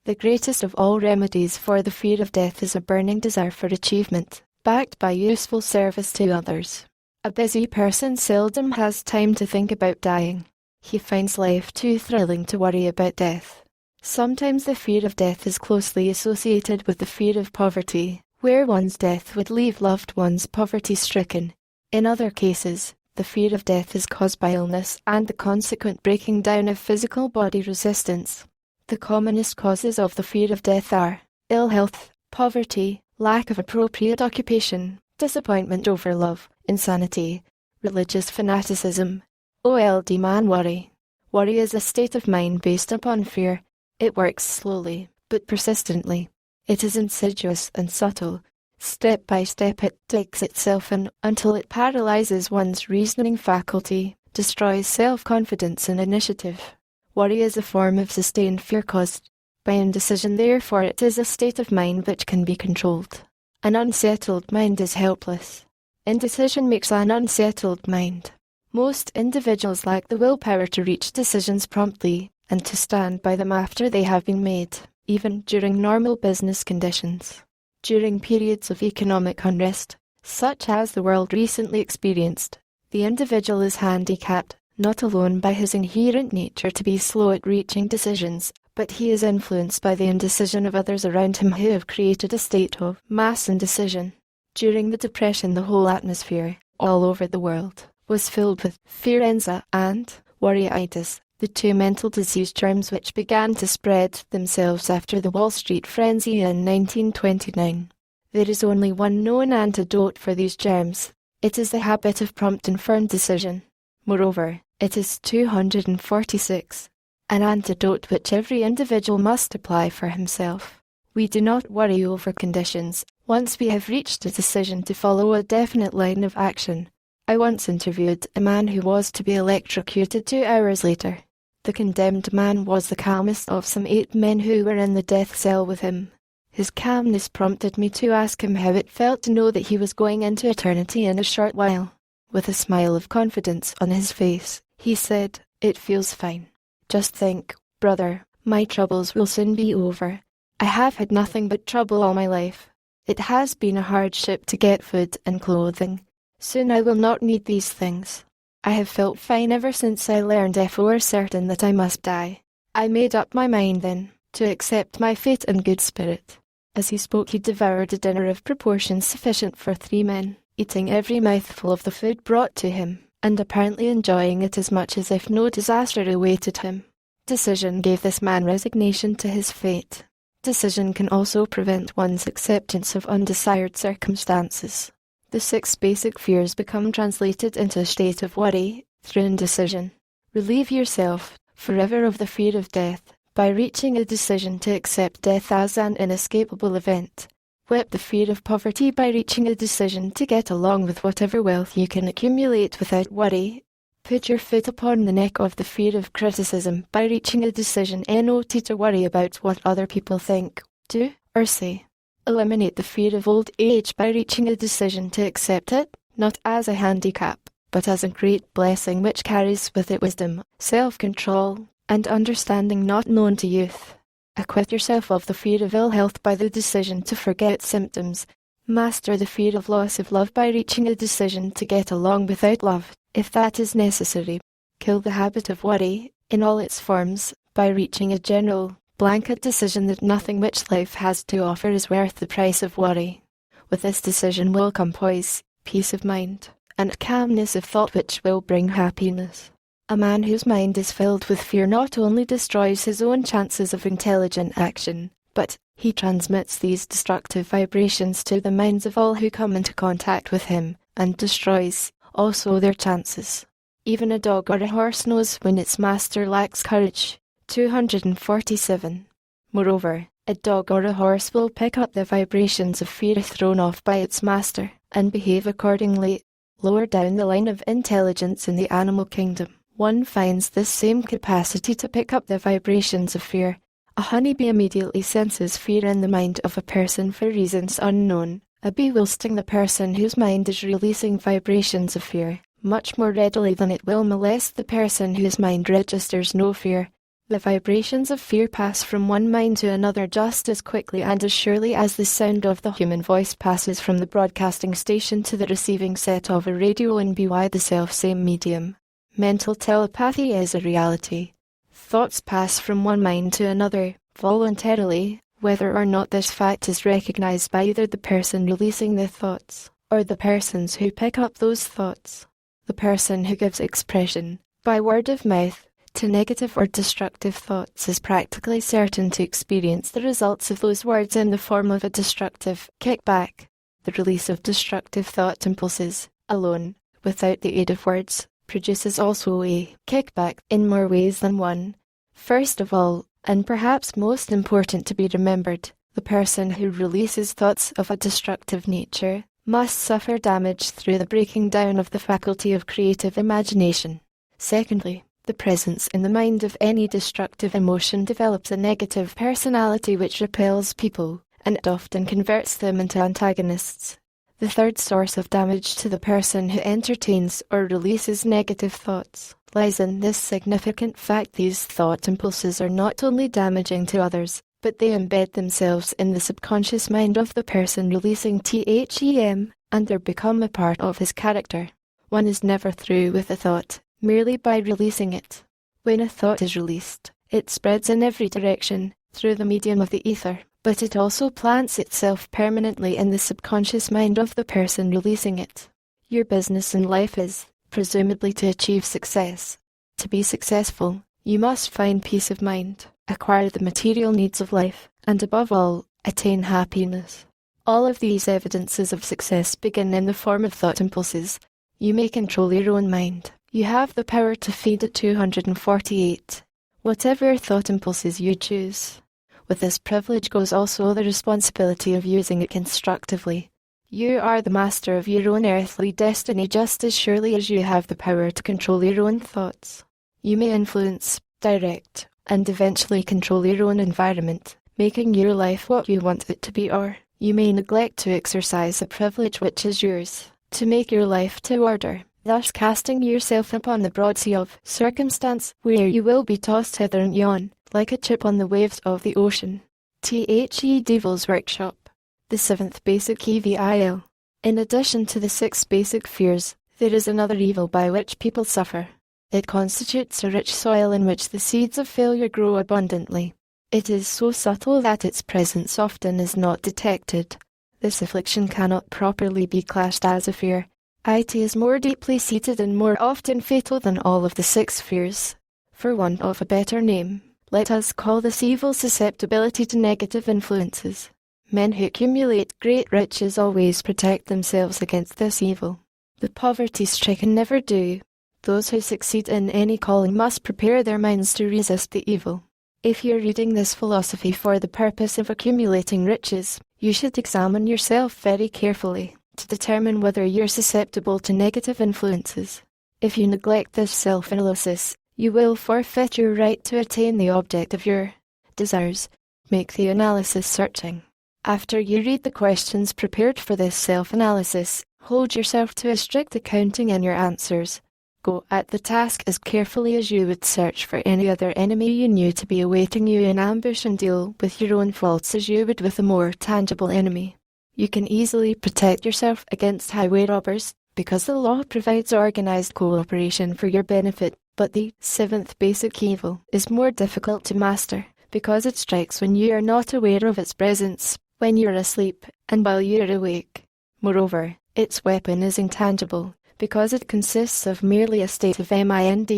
The greatest of all remedies for the fear of death is a burning desire for achievement, backed by useful service to others. A busy person seldom has time to think about dying. He finds life too thrilling to worry about death. Sometimes the fear of death is closely associated with the fear of poverty, where one's death would leave loved ones poverty-stricken. In other cases, the fear of death is caused by illness and the consequent breaking down of physical body resistance. The commonest causes of the fear of death are ill health, poverty, lack of appropriate occupation, disappointment over love, insanity, religious fanaticism. Old man worry. Worry is a state of mind based upon fear. It works slowly, but persistently. It is insidious and subtle. Step by step it digs itself in until it paralyzes one's reasoning faculty, destroys self-confidence and initiative. Worry is a form of sustained fear caused by indecision, therefore it is a state of mind which can be controlled. An unsettled mind is helpless. Indecision makes an unsettled mind. Most individuals lack the willpower to reach decisions promptly, and to stand by them after they have been made, even during normal business conditions. During periods of economic unrest, such as the world recently experienced, the individual is handicapped, not alone by his inherent nature to be slow at reaching decisions, but he is influenced by the indecision of others around him who have created a state of mass indecision. During the Depression, the whole atmosphere, all over the world, was filled with fearenza and worryitis, the two mental disease germs which began to spread themselves after the Wall Street frenzy in 1929. There is only one known antidote for these germs. It is the habit of prompt and firm decision. Moreover, it is 246, an antidote which every individual must apply for himself. We do not worry over conditions, once we have reached a decision to follow a definite line of action. I once interviewed a man who was to be electrocuted 2 hours later. The condemned man was the calmest of some 8 men who were in the death cell with him. His calmness prompted me to ask him how it felt to know that he was going into eternity in a short while. With a smile of confidence on his face, he said, "It feels fine. Just think, brother, my troubles will soon be over. I have had nothing but trouble all my life. It has been a hardship to get food and clothing. Soon I will not need these things. I have felt fine ever since I learned for certain that I must die. I made up my mind then, to accept my fate in good spirit." As he spoke, he devoured a dinner of proportions sufficient for 3 men, eating every mouthful of the food brought to him, and apparently enjoying it as much as if no disaster awaited him. Decision gave this man resignation to his fate. Decision can also prevent one's acceptance of undesired circumstances. The 6 basic fears become translated into a state of worry through indecision. Relieve yourself forever of the fear of death by reaching a decision to accept death as an inescapable event. Whip the fear of poverty by reaching a decision to get along with whatever wealth you can accumulate without worry. Put your foot upon the neck of the fear of criticism by reaching a decision not to worry about what other people think, do, or say. Eliminate the fear of old age by reaching a decision to accept it, not as a handicap, but as a great blessing which carries with it wisdom, self-control, and understanding not known to youth. Acquit yourself of the fear of ill health by the decision to forget symptoms. Master the fear of loss of love by reaching a decision to get along without love, if that is necessary. Kill the habit of worry, in all its forms, by reaching a general, blanket decision that nothing which life has to offer is worth the price of worry. With this decision will come poise, peace of mind, and calmness of thought which will bring happiness. A man whose mind is filled with fear not only destroys his own chances of intelligent action, but he transmits these destructive vibrations to the minds of all who come into contact with him, and destroys also their chances. Even a dog or a horse knows when its master lacks courage. 247. Moreover, a dog or a horse will pick up the vibrations of fear thrown off by its master, and behave accordingly. Lower down the line of intelligence in the animal kingdom, one finds this same capacity to pick up the vibrations of fear. A honeybee immediately senses fear in the mind of a person for reasons unknown. A bee will sting the person whose mind is releasing vibrations of fear, much more readily than it will molest the person whose mind registers no fear. The vibrations of fear pass from one mind to another just as quickly and as surely as the sound of the human voice passes from the broadcasting station to the receiving set of a radio in by the self-same medium. Mental telepathy is a reality. Thoughts pass from one mind to another, voluntarily, whether or not this fact is recognized by either the person releasing the thoughts, or the persons who pick up those thoughts. The person who gives expression, by word of mouth, to negative or destructive thoughts is practically certain to experience the results of those words in the form of a destructive kickback. The release of destructive thought impulses, alone, without the aid of words, produces also a kickback in more ways than one. First of all, and perhaps most important to be remembered, The person who releases thoughts of a destructive nature must suffer damage through the breaking down of the faculty of creative imagination. Secondly, the presence in the mind of any destructive emotion develops a negative personality which repels people, and it often converts them into antagonists. The third source of damage to the person who entertains or releases negative thoughts lies in this significant fact: these thought impulses are not only damaging to others, but they embed themselves in the subconscious mind of the person releasing them, and they become a part of his character. One is never through with a thought merely by releasing it. When a thought is released, it spreads in every direction through the medium of the ether, but it also plants itself permanently in the subconscious mind of the person releasing it. Your business in life is, presumably, to achieve success. To be successful, you must find peace of mind, acquire the material needs of life, and above all, attain happiness. All of these evidences of success begin in the form of thought impulses. You may control your own mind. You have the power to feed it 248. Whatever thought impulses you choose. With this privilege goes also the responsibility of using it constructively. You are the master of your own earthly destiny just as surely as you have the power to control your own thoughts. You may influence, direct, and eventually control your own environment, making your life what you want it to be, or you may neglect to exercise the privilege which is yours, to make your life to order, thus casting yourself upon the broad sea of circumstance, where you will be tossed hither and yon, like a chip on the waves of the ocean. Devil's Workshop. The 7th Basic Evil. In addition to the 6 basic fears, there is another evil by which people suffer. It constitutes a rich soil in which the seeds of failure grow abundantly. It is so subtle that its presence often is not detected. This affliction cannot properly be classed as a fear. It is more deeply seated and more often fatal than all of the 6 fears. For want of a better name, let us call this evil susceptibility to negative influences. Men who accumulate great riches always protect themselves against this evil. The poverty-stricken never do. Those who succeed in any calling must prepare their minds to resist the evil. If you're reading this philosophy for the purpose of accumulating riches, you should examine yourself very carefully to determine whether you're susceptible to negative influences. If you neglect this self-analysis, you will forfeit your right to attain the object of your desires. Make the analysis searching. After you read the questions prepared for this self-analysis, hold yourself to a strict accounting in your answers. Go at the task as carefully as you would search for any other enemy you knew to be awaiting you in ambush, and deal with your own faults as you would with a more tangible enemy. You can easily protect yourself against highway robbers, because the law provides organized cooperation for your benefit, but the 7th basic evil is more difficult to master, because it strikes when you are not aware of its presence, when you're asleep, and while you're awake. Moreover, its weapon is intangible, because it consists of merely a state of mind.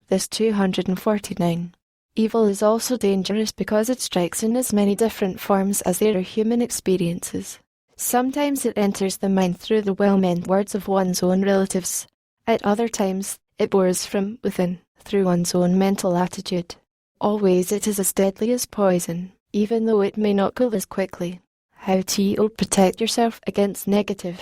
This 249. Evil is also dangerous because it strikes in as many different forms as there are human experiences. Sometimes it enters the mind through the well-meant words of one's own relatives. At other times, it bores from within, through one's own mental attitude. Always it is as deadly as poison, even though it may not kill as quickly. How to protect yourself against negative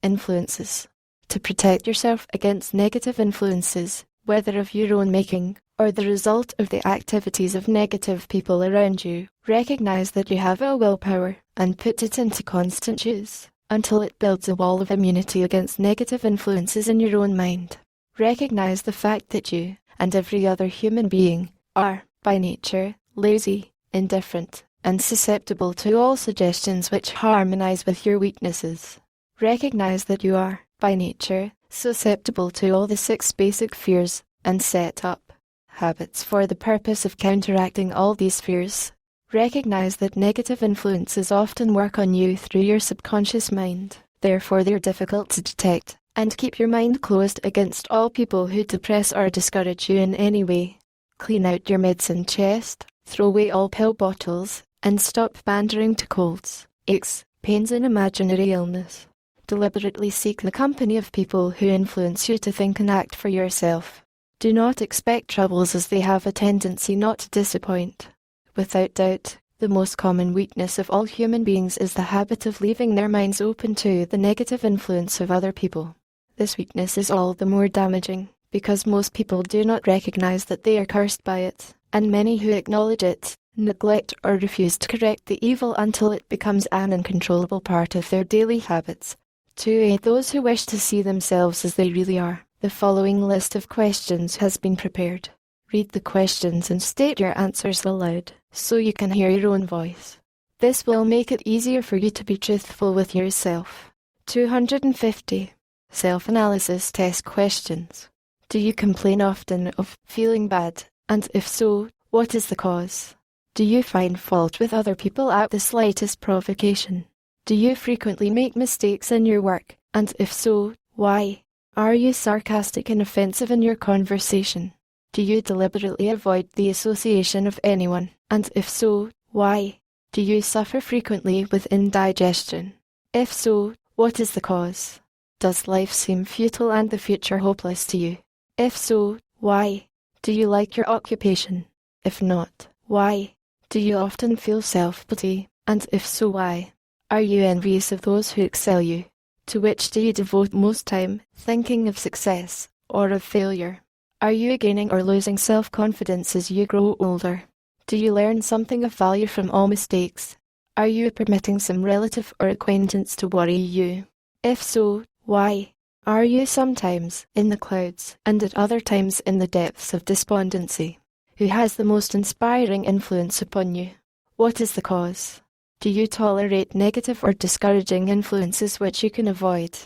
influences. To protect yourself against negative influences, whether of your own making, or the result of the activities of negative people around you, recognize that you have a willpower, and put it into constant use, until it builds a wall of immunity against negative influences in your own mind. Recognize the fact that you, and every other human being, are, by nature, lazy, indifferent, and susceptible to all suggestions which harmonize with your weaknesses. Recognize that you are, by nature, susceptible to all the 6 basic fears, and set up habits for the purpose of counteracting all these fears. Recognize that negative influences often work on you through your subconscious mind, therefore they're difficult to detect, and keep your mind closed against all people who depress or discourage you in any way. Clean out your medicine chest, throw away all pill bottles, and stop pandering to colds, aches, pains and imaginary illness. Deliberately seek the company of people who influence you to think and act for yourself. Do not expect troubles, as they have a tendency not to disappoint. Without doubt, The most common weakness of all human beings is the habit of leaving their minds open to the negative influence of other people. This weakness is all the more damaging, because most people do not recognize that they are cursed by it, and many who acknowledge it, neglect or refuse to correct the evil until it becomes an uncontrollable part of their daily habits. To aid those who wish to see themselves as they really are, the following list of questions has been prepared. Read the questions and state your answers aloud, so you can hear your own voice. This will make it easier for you to be truthful with yourself. 250. Self-analysis test questions. Do you complain often of feeling bad, and if so, what is the cause? Do you find fault with other people at the slightest provocation? Do you frequently make mistakes in your work, and if so, why? Are you sarcastic and offensive in your conversation? Do you deliberately avoid the association of anyone, and if so, why? Do you suffer frequently with indigestion? If so, what is the cause? Does life seem futile and the future hopeless to you? If so, why? Do you like your occupation? If not, why? Do you often feel self-pity, and if so, why? Are you envious of those who excel you? To which do you devote most time, thinking of success, or of failure? Are you gaining or losing self-confidence as you grow older? Do you learn something of value from all mistakes? Are you permitting some relative or acquaintance to worry you? If so, why? Are you sometimes in the clouds and at other times in the depths of despondency? Who has the most inspiring influence upon you? What is the cause? Do you tolerate negative or discouraging influences which you can avoid?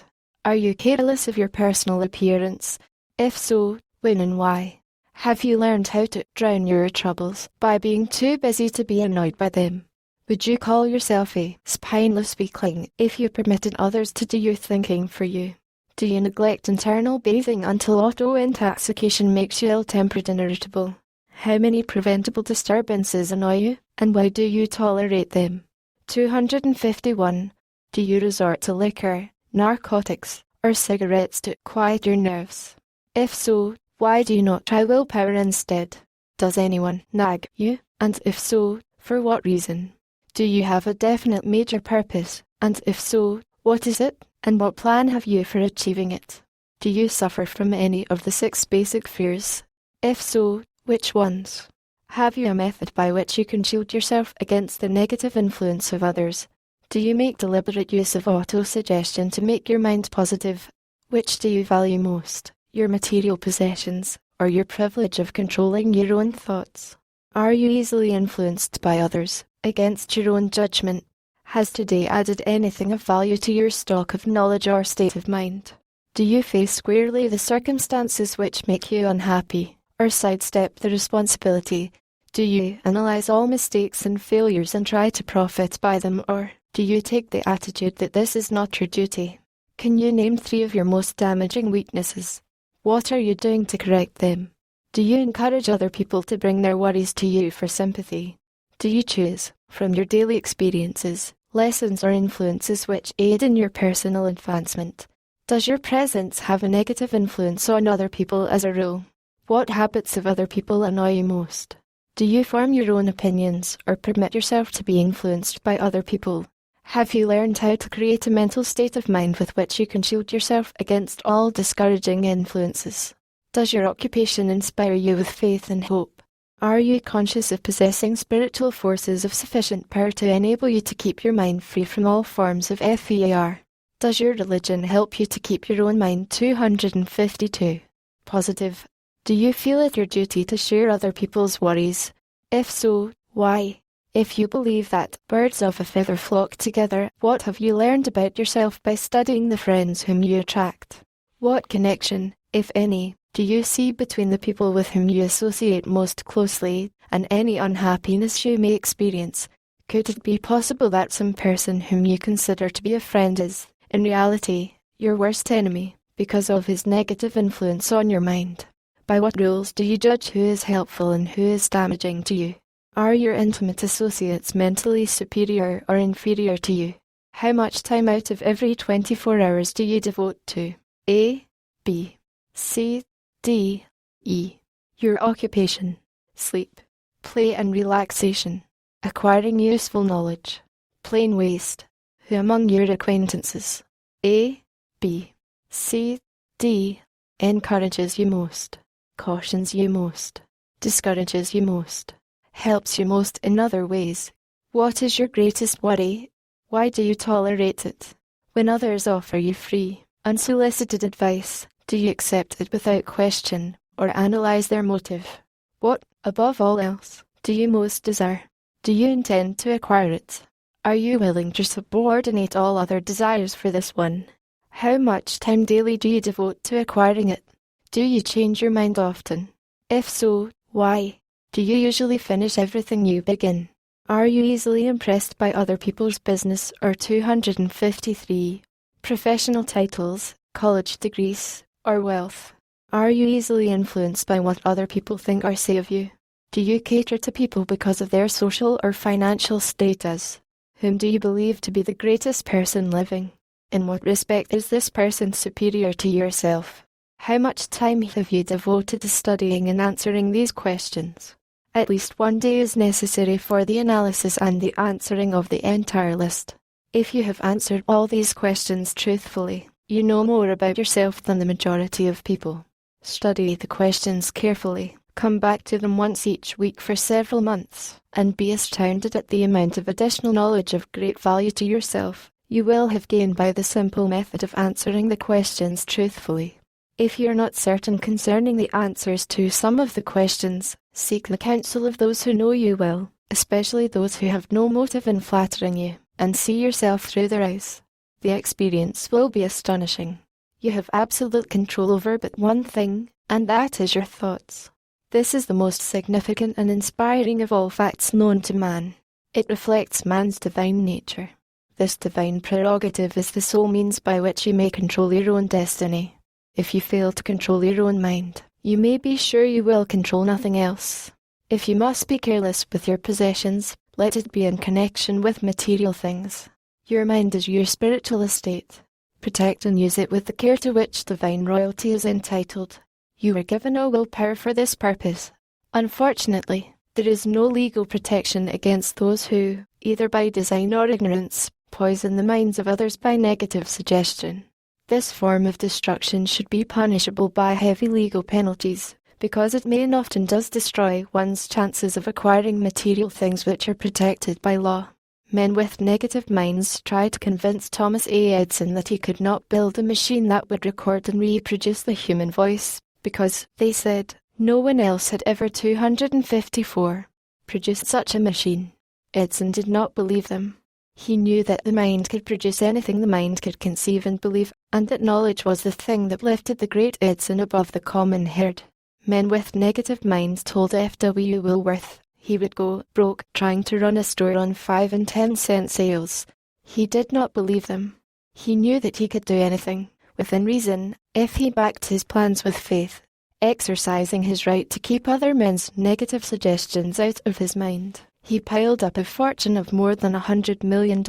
Are you careless of your personal appearance? If so, when and why? Have you learned how to drown your troubles by being too busy to be annoyed by them? Would you call yourself a spineless weakling if you permitted others to do your thinking for you? Do you neglect internal bathing until auto-intoxication makes you ill-tempered and irritable? How many preventable disturbances annoy you, and why do you tolerate them? 251. Do you resort to liquor, narcotics, or cigarettes to quiet your nerves? If so, why do you not try willpower instead? Does anyone nag you, and if so, for what reason? Do you have a definite major purpose, and if so, what is it, and what plan have you for achieving it? Do you suffer from any of the 6 basic fears? If so, which ones? Have you a method by which you can shield yourself against the negative influence of others? Do you make deliberate use of auto-suggestion to make your mind positive? Which do you value most, your material possessions, or your privilege of controlling your own thoughts? Are you easily influenced by others, against your own judgment? Has today added anything of value to your stock of knowledge or state of mind? Do you face squarely the circumstances which make you unhappy, or sidestep the responsibility? Do you analyze all mistakes and failures and try to profit by them, or do you take the attitude that this is not your duty? Can you name 3 of your most damaging weaknesses? What are you doing to correct them? Do you encourage other people to bring their worries to you for sympathy? Do you choose, from your daily experiences, lessons or influences which aid in your personal advancement? Does your presence have a negative influence on other people as a rule? What habits of other people annoy you most? Do you form your own opinions or permit yourself to be influenced by other people? Have you learned how to create a mental state of mind with which you can shield yourself against all discouraging influences? Does your occupation inspire you with faith and hope? Are you conscious of possessing spiritual forces of sufficient power to enable you to keep your mind free from all forms of fear? Does your religion help you to keep your own mind 252 positive? Do you feel it your duty to share other people's worries? If so, why? If you believe that birds of a feather flock together, what have you learned about yourself by studying the friends whom you attract? What connection, if any, do you see between the people with whom you associate most closely, and any unhappiness you may experience? Could it be possible that some person whom you consider to be a friend is, in reality, your worst enemy, because of his negative influence on your mind? By what rules do you judge who is helpful and who is damaging to you? Are your intimate associates mentally superior or inferior to you? How much time out of every 24 hours do you devote to A, B, C, D, E? Your occupation, sleep, play and relaxation. Acquiring useful knowledge. Plain waste. Who among your acquaintances? A, B, C, D, encourages you most, cautions you most, discourages you most, helps you most in other ways? What is your greatest worry? Why do you tolerate it? When others offer you free, unsolicited advice, do you accept it without question, or analyze their motive? What, above all else, do you most desire? Do you intend to acquire it? Are you willing to subordinate all other desires for this one? How much time daily do you devote to acquiring it? Do you change your mind often? If so, why? Do you usually finish everything you begin? Are you easily impressed by other people's business or 253 professional titles, college degrees, or wealth? Are you easily influenced by what other people think or say of you? Do you cater to people because of their social or financial status? Whom do you believe to be the greatest person living? In what respect is this person superior to yourself? How much time have you devoted to studying and answering these questions? At least one day is necessary for the analysis and the answering of the entire list. If you have answered all these questions truthfully, you know more about yourself than the majority of people. Study the questions carefully, come back to them once each week for several months, and be astounded at the amount of additional knowledge of great value to yourself you will have gained by the simple method of answering the questions truthfully. If you are not certain concerning the answers to some of the questions, seek the counsel of those who know you well, especially those who have no motive in flattering you, and see yourself through their eyes. The experience will be astonishing. You have absolute control over but one thing, and that is your thoughts. This is the most significant and inspiring of all facts known to man. It reflects man's divine nature. This divine prerogative is the sole means by which you may control your own destiny. If you fail to control your own mind, you may be sure you will control nothing else. If you must be careless with your possessions, let it be in connection with material things. Your mind is your spiritual estate. Protect and use it with the care to which divine royalty is entitled. You were given no willpower for this purpose. Unfortunately, there is no legal protection against those who, either by design or ignorance, poison the minds of others by negative suggestion. This form of destruction should be punishable by heavy legal penalties, because it may and often does destroy one's chances of acquiring material things which are protected by law. Men with negative minds tried to convince Thomas A. Edison that he could not build a machine that would record and reproduce the human voice, because, they said, no one else had ever 254 produced such a machine. Edison did not believe them. He knew that the mind could produce anything the mind could conceive and believe, and that knowledge was the thing that lifted the great Edison above the common herd. Men with negative minds told F.W. Woolworth he would go broke trying to run a store on 5 and 10 cent sales. He did not believe them. He knew that he could do anything, within reason, if he backed his plans with faith, exercising his right to keep other men's negative suggestions out of his mind. He piled up a fortune of more than $100 million.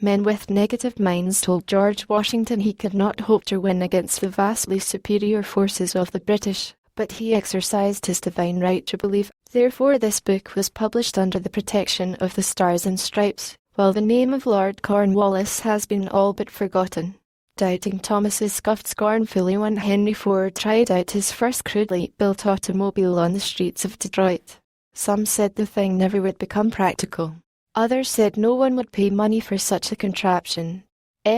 Men with negative minds told George Washington he could not hope to win against the vastly superior forces of the British, but he exercised his divine right to believe. Therefore this book was published under the protection of the Stars and Stripes, while the name of Lord Cornwallis has been all but forgotten. Doubting Thomases scoffed scornfully when Henry Ford tried out his first crudely built automobile on the streets of Detroit. Some said the thing never would become practical. Others said no one would pay money for such a contraption.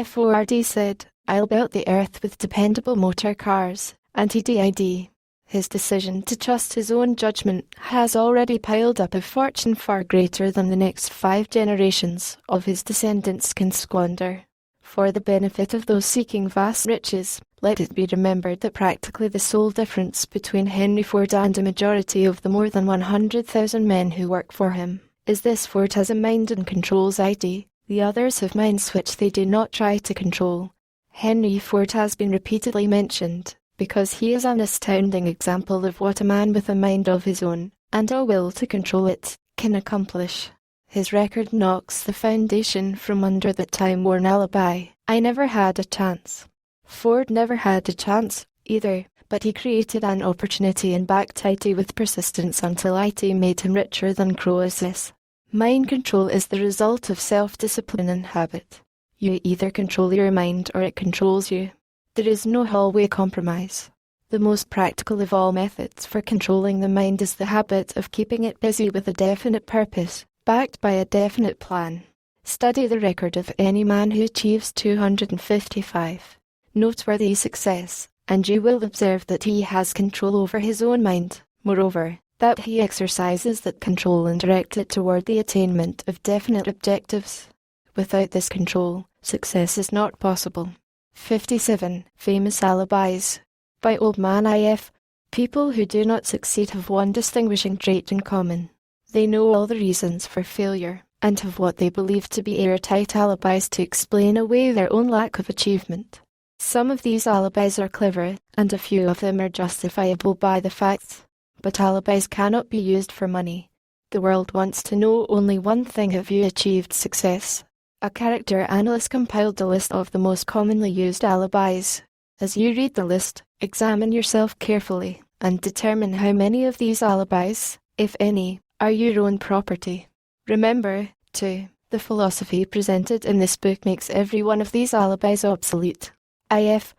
Ford said, "I'll belt the earth with dependable motor cars," and he did. His decision to trust his own judgment has already piled up a fortune far greater than the next 5 generations of his descendants can squander. For the benefit of those seeking vast riches, let it be remembered that practically the sole difference between Henry Ford and a majority of the more than 100,000 men who work for him is this: Ford has a mind and controls it, the others have minds which they do not try to control. Henry Ford has been repeatedly mentioned, because he is an astounding example of what a man with a mind of his own, and a will to control it, can accomplish. His record knocks the foundation from under that time-worn alibi: "I never had a chance." Ford never had a chance, either, but he created an opportunity and backed it with persistence until it made him richer than Croesus. Mind control is the result of self-discipline and habit. You either control your mind or it controls you. There is no hallway compromise. The most practical of all methods for controlling the mind is the habit of keeping it busy with a definite purpose, backed by a definite plan. Study the record of any man who achieves 255 noteworthy success, and you will observe that he has control over his own mind. Moreover, that he exercises that control and direct it toward the attainment of definite objectives. Without this control, success is not possible. 57 Famous Alibis by Old Man IF. People who do not succeed have one distinguishing trait in common. They know all the reasons for failure, and have what they believe to be airtight alibis to explain away their own lack of achievement. Some of these alibis are clever, and a few of them are justifiable by the facts. But alibis cannot be used for money. The world wants to know only one thing: have you achieved success? A character analyst compiled a list of the most commonly used alibis. As you read the list, examine yourself carefully, and determine how many of these alibis, if any, are your own property. Remember, too, the philosophy presented in this book makes every one of these alibis obsolete. If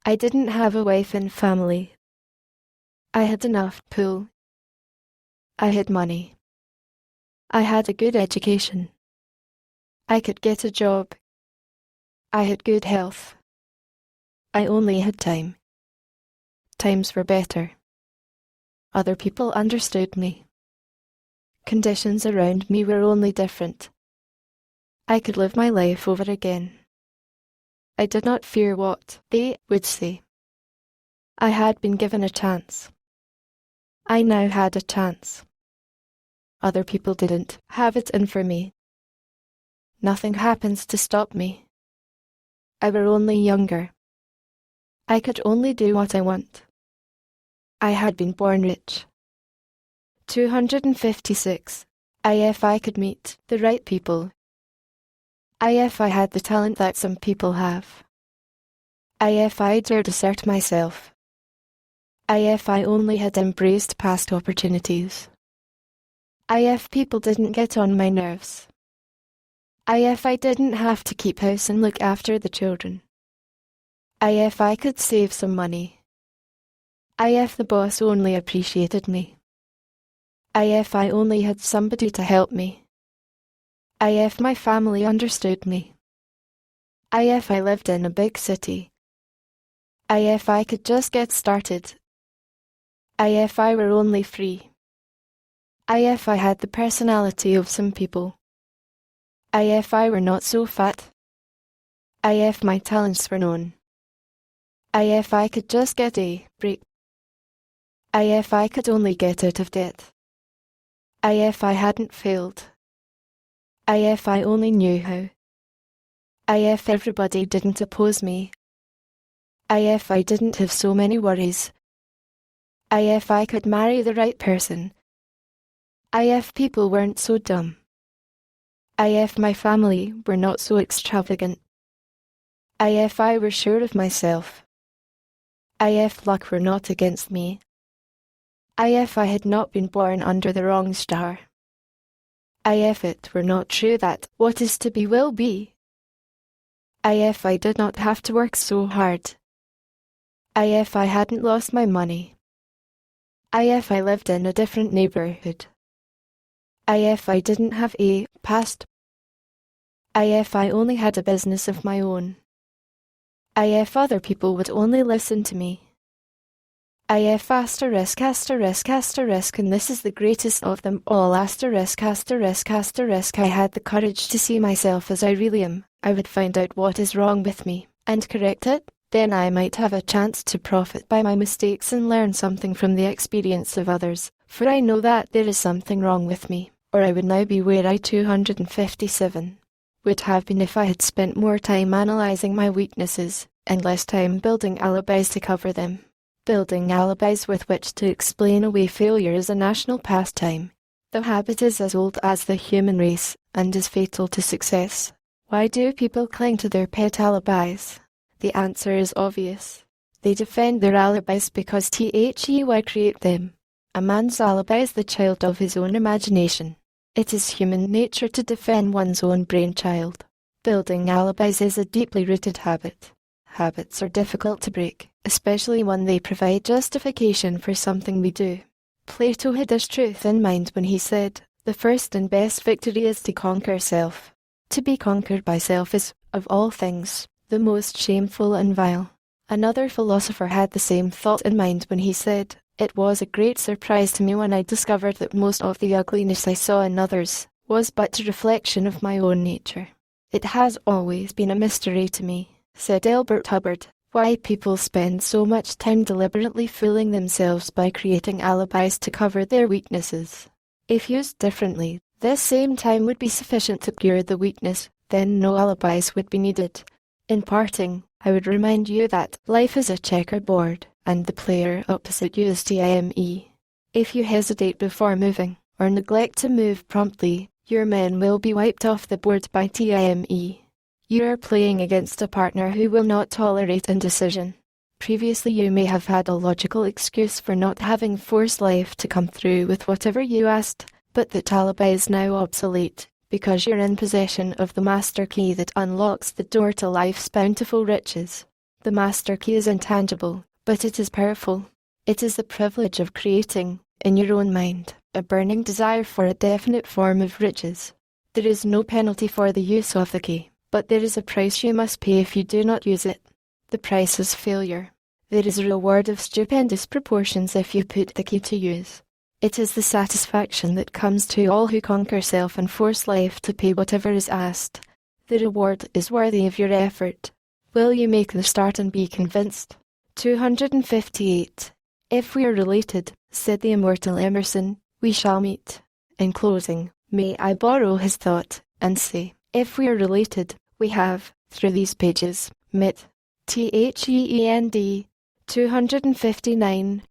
I didn't have a wife and family. I had enough pool. I had money. I had a good education. I could get a job. I had good health. I only had time. Times were better. Other people understood me. Conditions around me were only different. I could live my life over again. I did not fear what they would say. I had been given a chance. I now had a chance. Other people didn't have it in for me. Nothing happens to stop me. I were only younger. I could only do what I want. I had been born rich. 256. If I could meet the right people. If I had the talent that some people have. If I dared assert myself. If I only had embraced past opportunities. If people didn't get on my nerves. If I didn't have to keep house and look after the children. If I could save some money. If the boss only appreciated me. If I only had somebody to help me. If my family understood me. If I lived in a big city. If I could just get started. If I were only free. If I had the personality of some people. If I were not so fat. If my talents were known. If I could just get a break. If I could only get out of debt. If I hadn't failed. If I only knew how. If everybody didn't oppose me. If I didn't have so many worries. If I could marry the right person. If people weren't so dumb. If my family were not so extravagant. If I were sure of myself. If luck were not against me. If I had not been born under the wrong star. If it were not true that what is to be will be. If I did not have to work so hard. If I hadn't lost my money. If I lived in a different neighborhood. If I didn't have a past. If I only had a business of my own. If other people would only listen to me. If asterisk, and this is the greatest of them all, asterisk, I had the courage to see myself as I really am, I would find out what is wrong with me, and correct it, then I might have a chance to profit by my mistakes and learn something from the experience of others, for I know that there is something wrong with me, or I would now be where I 257 would have been if I had spent more time analysing my weaknesses, and less time building alibis to cover them. Building alibis with which to explain away failure is a national pastime. The habit is as old as the human race, and is fatal to success. Why do people cling to their pet alibis? The answer is obvious. They defend their alibis because they create them. A man's alibi is the child of his own imagination. It is human nature to defend one's own brainchild. Building alibis is a deeply rooted habit. Habits are difficult to break, especially when they provide justification for something we do. Plato had this truth in mind when he said, "The first and best victory is to conquer self." To be conquered by self is, of all things, the most shameful and vile. Another philosopher had the same thought in mind when he said, "It was a great surprise to me when I discovered that most of the ugliness I saw in others was but a reflection of my own nature." It has always been a mystery to me, said Elbert Hubbard, why people spend so much time deliberately fooling themselves by creating alibis to cover their weaknesses. If used differently, this same time would be sufficient to cure the weakness, then no alibis would be needed. In parting, I would remind you that life is a checkerboard, and the player opposite you is time. If you hesitate before moving, or neglect to move promptly, your men will be wiped off the board by time. You are playing against a partner who will not tolerate indecision. Previously you may have had a logical excuse for not having forced life to come through with whatever you asked, but that alibi is now obsolete, because you're in possession of the master key that unlocks the door to life's bountiful riches. The master key is intangible, but it is powerful. It is the privilege of creating, in your own mind, a burning desire for a definite form of riches. There is no penalty for the use of the key, but there is a price you must pay if you do not use it. The price is failure. There is a reward of stupendous proportions if you put the key to use. It is the satisfaction that comes to all who conquer self and force life to pay whatever is asked. The reward is worthy of your effort. Will you make the start and be convinced? 258. If we are related, said the immortal Emerson, we shall meet. In closing, may I borrow his thought, and say, if we are related, we have, through these pages, met. THEEND 259